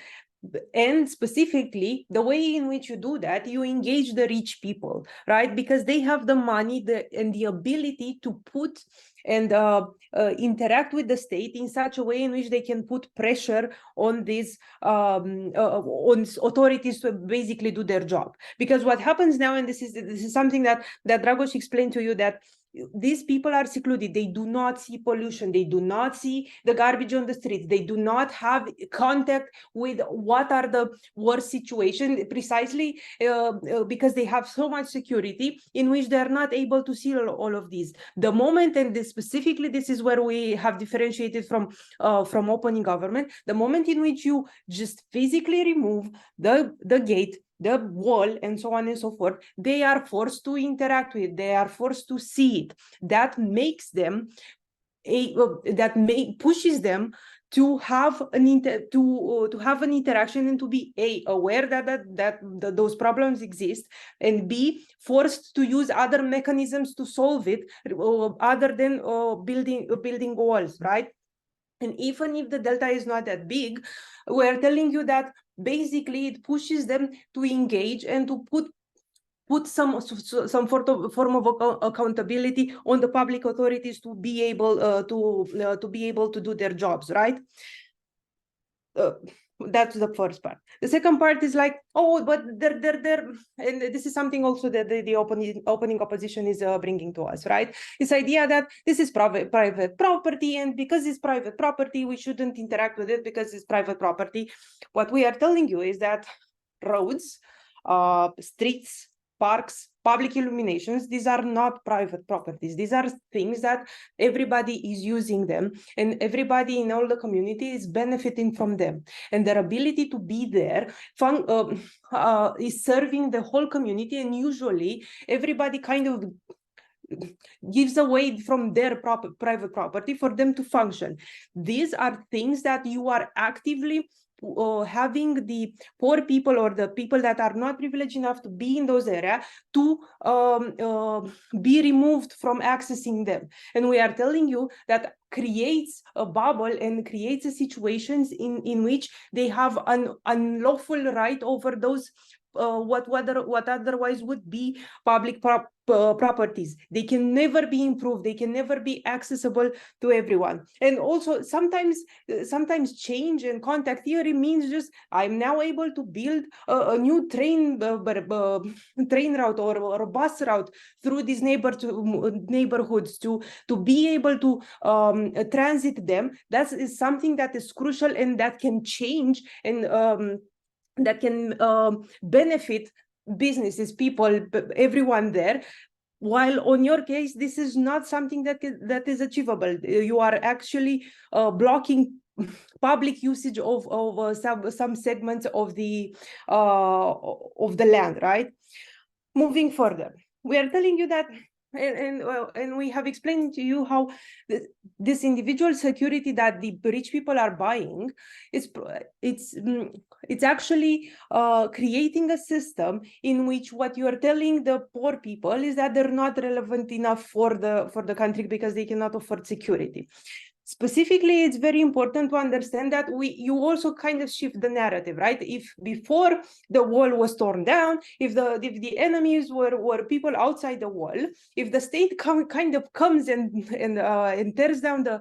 And specifically, the way in which you do that, you engage the rich people, right? Because they have the money and the ability to put and interact with the state in such a way in which they can put pressure on these on authorities to basically do their job. Because what happens now, and this is something that Dragos explained to you, that these people are secluded. They do not see pollution. They do not see the garbage on the streets. They do not have contact with what are the worst situations, precisely because they have so much security in which they are not able to see all of these. The moment, and specifically this is where we have differentiated from opening government, the moment in which you just physically remove the gate, the wall, and so on and so forth, they are forced to interact with, they are forced to see it. That makes them pushes them to have an interaction and to be aware that those problems exist, and B, forced to use other mechanisms to solve it other than building walls, right? And even if the delta is not that big, we're telling you that basically it pushes them to engage and to put some form of accountability on the public authorities to be able to do their jobs, right? That's the first part. The second part is like, oh, but they're and this is something also that the opening opposition is bringing to us, right? This idea that this is private property, and because it's private property, we shouldn't interact with it because it's private property. What we are telling you is that roads, streets, parks, public illuminations, these are not private properties. These are things that everybody is using them, and everybody in all the community is benefiting from them. And their ability to be there is serving the whole community, and usually everybody kind of gives away from their private property for them to function. These are things that you are actively having the poor people or the people that are not privileged enough to be in those areas to be removed from accessing them. And we are telling you that creates a bubble and creates a situations in which they have an unlawful right over those what otherwise would be public properties. They can never be improved. They can never be accessible to everyone. And also sometimes change and contact theory means just I'm now able to build a new train route or a bus route through these neighborhoods to be able to transit them. That is something that is crucial and that can change and that can benefit businesses, people, everyone there. While on your case, this is not something that is achievable. You are actually blocking public usage of some segments of the land, right? Moving further, we are telling you that, and we have explained to you how this individual security that the rich people are buying it's actually creating a system in which what you are telling the poor people is that they're not relevant enough for the country because they cannot afford security. Specifically, it's very important to understand that you also kind of shift the narrative, right? If before the wall was torn down, if the enemies were people outside the wall, if the state kind of comes and tears down the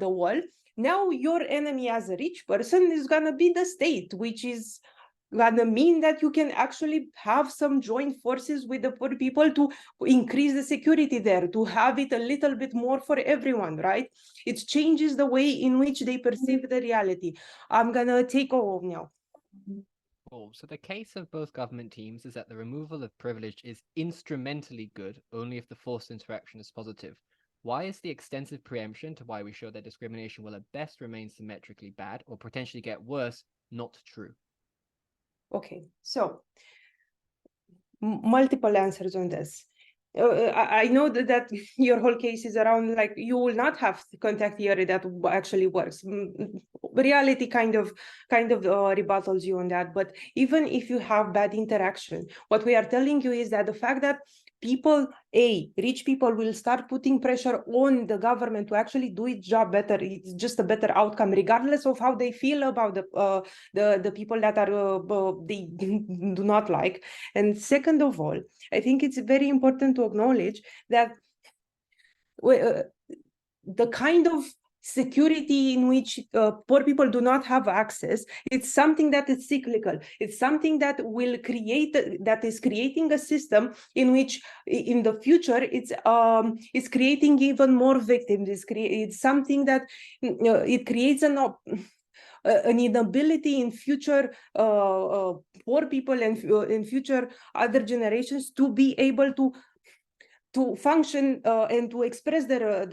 wall, now your enemy as a rich person is gonna be the state, which is gonna mean that you can actually have some joint forces with the poor people to increase the security there, to have it a little bit more for everyone, right? It changes the way in which they perceive the reality. I'm gonna take over now. Cool. So the case of both government teams is that the removal of privilege is instrumentally good only if the forced interaction is positive. Why is the extensive preemption to why we show that discrimination will at best remain symmetrically bad or potentially get worse not true? Okay, so multiple answers on this. I know that your whole case is around like you will not have contact theory that actually works. Reality kind of rebuttals you on that. But even if you have bad interaction, what we are telling you is that the fact that rich people will start putting pressure on the government to actually do its job better. It's just a better outcome, regardless of how they feel about the people that are they do not like. And second of all, I think it's very important to acknowledge that the kind of security in which poor people do not have access, it's something that is cyclical. It's something that is creating a system in which in the future it's creating even more victims. It's something that it creates an inability in future poor people and in future other generations to be able to function and to express their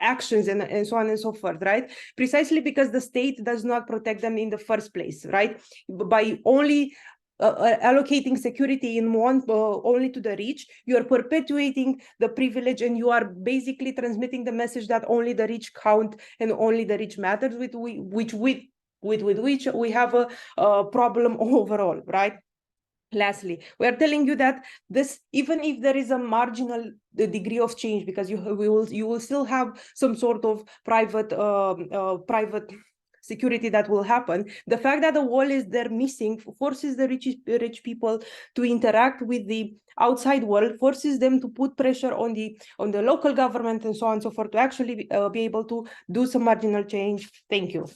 actions and so on and so forth, right? Precisely because the state does not protect them in the first place, right? By only allocating security in one only to the rich, you are perpetuating the privilege, and you are basically transmitting the message that only the rich count and only the rich matters, with which we have a problem overall, right? Lastly, we are telling you that this, even if there is a marginal degree of change, because you will still have some sort of private security that will happen. The fact that the wall is there missing forces the rich people to interact with the outside world, forces them to put pressure on the local government and so on and so forth to actually be able to do some marginal change. Thank you.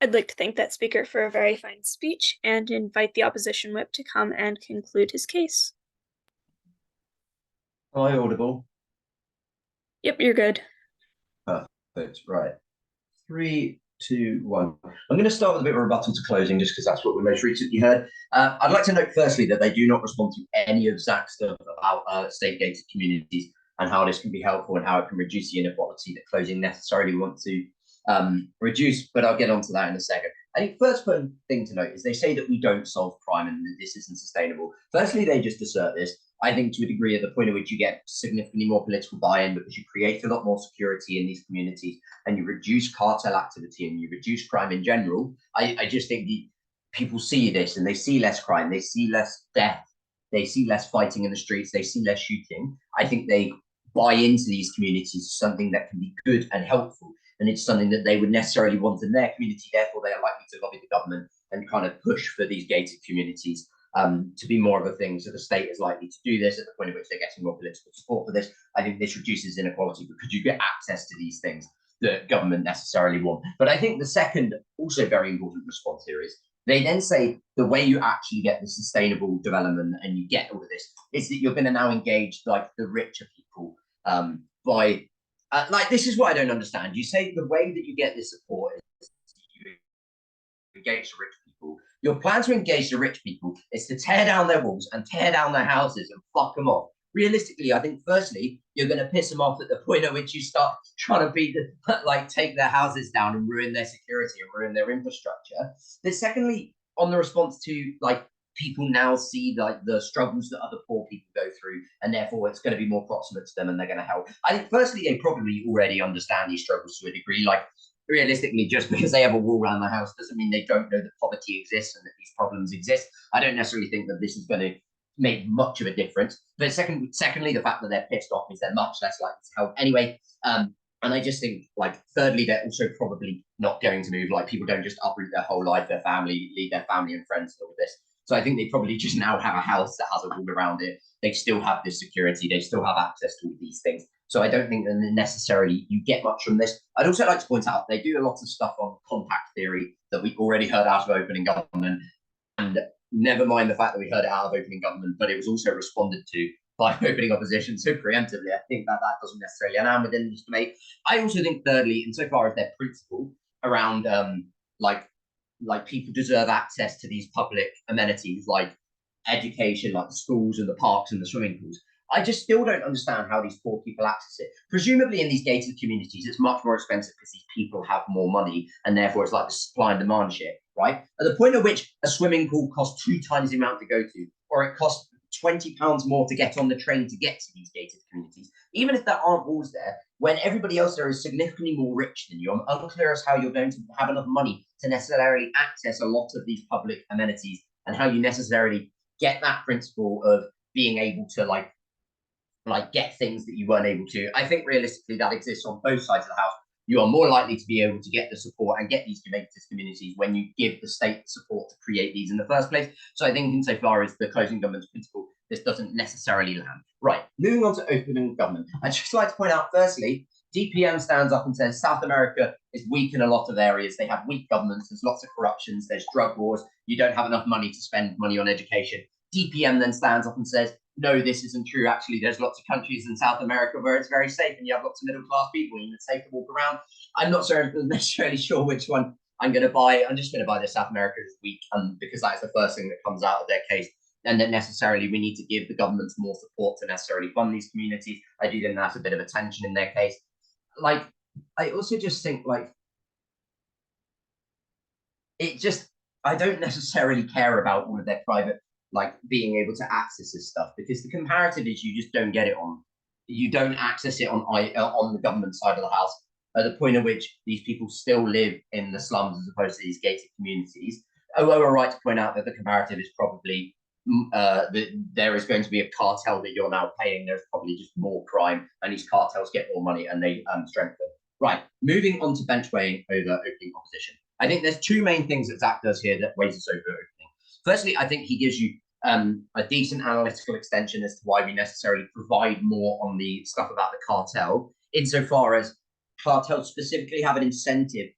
I'd like to thank that speaker for a very fine speech and invite the opposition whip to come and conclude his case. Am I audible? Yep, you're good. Perfect. Right. 3, 2, 1. I'm going to start with a bit of a rebuttal to closing, just because that's what we most recently heard. I'd like to note firstly that they do not respond to any of Zach's stuff about state-gated communities and how this can be helpful and how it can reduce the inequality that closing necessarily want to reduce, but I'll get onto that in a second. I think first thing to note is they say that we don't solve crime and that this isn't sustainable. Firstly, they just assert this. I think to a degree at the point at which you get significantly more political buy-in because you create a lot more security in these communities and you reduce cartel activity and you reduce crime in general. I just think people see this and they see less crime, they see less death, they see less fighting in the streets, they see less shooting. I think they buy into these communities as something that can be good and helpful. and it's something that they would necessarily want in their community. Therefore, they are likely to lobby the government and kind of push for these gated communities to be more of a thing. So the state is likely to do this at the point at which they're getting more political support for this. I think this reduces inequality because you get access to these things that government necessarily want. But I think the second, also very important response here is they then say the way you actually get the sustainable development and you get all of this is that you're going to now engage like the richer people by like, this is what I don't understand. You say the way that you get this support is you engage the rich people. Your plan to engage the rich people is to tear down their walls and tear down their houses and fuck them off. Realistically, I think firstly, you're going to piss them off at the point at which you start trying to take their houses down and ruin their security and ruin their infrastructure. Then secondly, on the response to like, people now see like the struggles that other poor people go through, and therefore it's going to be more proximate to them and they're going to help. I think firstly, they probably already understand these struggles to a degree. Like realistically, just because they have a wall around their house doesn't mean they don't know that poverty exists and that these problems exist. I don't necessarily think that this is going to make much of a difference. But secondly, the fact that they're pissed off means they're much less likely to help anyway. And I just think, like, thirdly, they're also probably not going to move. Like, people don't just uproot their whole life, their family, leave their family and friends and all this. So I think they probably just now have a house that has a wall around it. They still have this security. They still have access to all these things. So I don't think that necessarily you get much from this. I'd also like to point out they do a lot of stuff on contact theory that we already heard out of opening government. And never mind the fact that we heard it out of opening government, but it was also responded to by opening opposition so preemptively. I think that doesn't necessarily land within this debate. I also think thirdly, insofar as their principle around like people deserve access to these public amenities like education, like the schools and the parks and the swimming pools, I just still don't understand how these poor people access it. Presumably in these gated communities, it's much more expensive because these people have more money and therefore it's like the supply and demand shit, right? At the point at which a swimming pool costs 2 times the amount to go to, or it costs £20 more to get on the train to get to these gated communities, even if there aren't walls there, when everybody else there is significantly more rich than you, I'm unclear as how you're going to have enough money to necessarily access a lot of these public amenities and how you necessarily get that principle of being able to like get things that you weren't able to. I think realistically that exists on both sides of the house. You are more likely to be able to get the support and get these communities when you give the state the support to create these in the first place. So I think insofar as the closing government's principle, this doesn't necessarily land. Right, moving on to opening government. I'd just like to point out, firstly, DPM stands up and says South America is weak in a lot of areas. They have weak governments. There's lots of corruptions. There's drug wars. You don't have enough money to spend money on education. DPM then stands up and says, no, this isn't true. Actually, there's lots of countries in South America where it's very safe and you have lots of middle-class people and it's safe to walk around. I'm not necessarily sure which one I'm going to buy. I'm just going to buy the South America is weak because that's the first thing that comes out of their case. And that necessarily we need to give the governments more support to necessarily fund these communities. I do think that's a bit of a tension in their case. Like, I also just think, like, I don't necessarily care about all of their private, like, being able to access this stuff, because the comparative is you just don't get it on. You don't access it on the government side of the house at the point at which these people still live in the slums as opposed to these gated communities. Although we're right to point out that the comparative is probably that there is going to be a cartel that you're now paying. There's probably just more crime, and these cartels get more money and they strengthen. Right, moving on to bench weighing over opening opposition. I think there's 2 main things that Zach does here that weighs us over opening. Firstly, I think he gives you a decent analytical extension as to why we necessarily provide more on the stuff about the cartel, insofar as cartels specifically have an incentive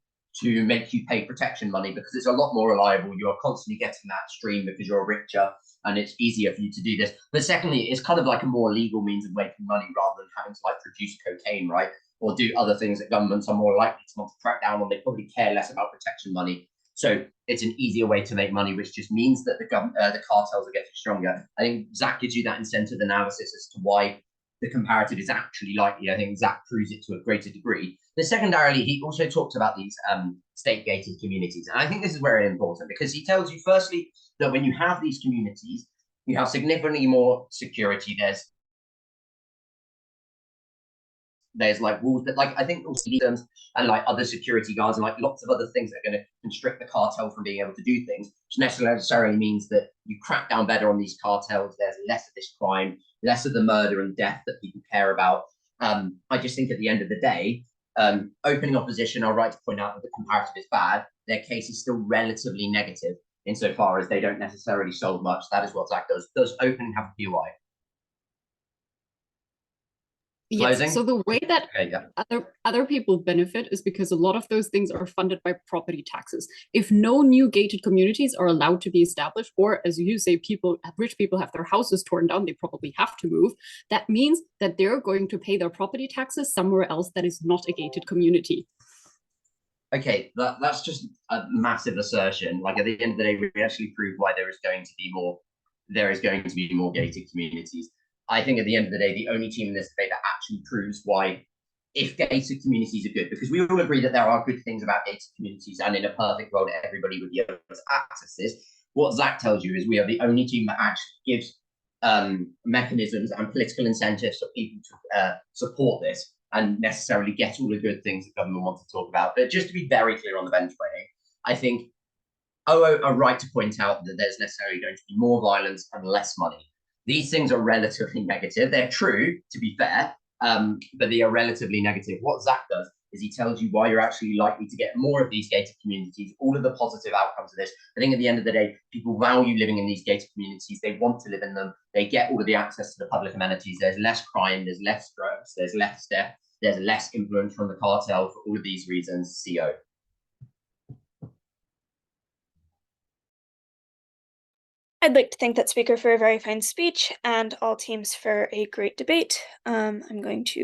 to make you pay protection money because it's a lot more reliable. You are constantly getting that stream because you're richer and it's easier for you to do this. But secondly, it's kind of like a more legal means of making money rather than having to like produce cocaine, right? Or do other things that governments are more likely to want to crack down on. They probably care less about protection money. So it's an easier way to make money, which just means that the cartels are getting stronger. I think Zach gives you that incentive analysis as to why the comparative is actually likely. I think Zach proves it to a greater degree. But secondarily, he also talks about these state-gated communities. And I think this is very important because he tells you, firstly, that when you have these communities, you have significantly more security. There's like rules that, like, I think also terms and like other security guards and like lots of other things that are going to constrict the cartel from being able to do things, which necessarily means that you crack down better on these cartels. There's less of this crime, less of the murder and death that people care about. I just think at the end of the day, Opening opposition are right to point out that the comparative is bad. Their case is still relatively negative insofar as they don't necessarily solve much. That is what Zach does. Does opening have a POI? Yes. Closing? So the way that Okay, yeah. other people benefit is because a lot of those things are funded by property taxes. If no new gated communities are allowed to be established, or as you say, rich people have their houses torn down, they probably have to move. That means that they're going to pay their property taxes somewhere else that is not a gated community. Okay, that's just a massive assertion. Like at the end of the day, we actually proved why there is going to be more gated communities. I think at the end of the day, the only team in this debate that actually proves why, if gated communities are good, because we all agree that there are good things about gated communities, and in a perfect world, everybody would be able to access this. What Zach tells you is we are the only team that actually gives mechanisms and political incentives for people to support this and necessarily get all the good things that government wants to talk about. But just to be very clear on the bench weighting, I think OO are right to point out that there's necessarily going to be more violence and less money. These things are relatively negative. They're true, to be fair, but they are relatively negative. What Zach does is he tells you why you're actually likely to get more of these gated communities, all of the positive outcomes of this. I think at the end of the day, people value living in these gated communities. They want to live in them. They get all of the access to the public amenities. There's less crime, there's less drugs, there's less death, there's less influence from the cartel. For all of these reasons, CO. I'd like to thank that speaker for a very fine speech and all teams for a great debate. I'm going to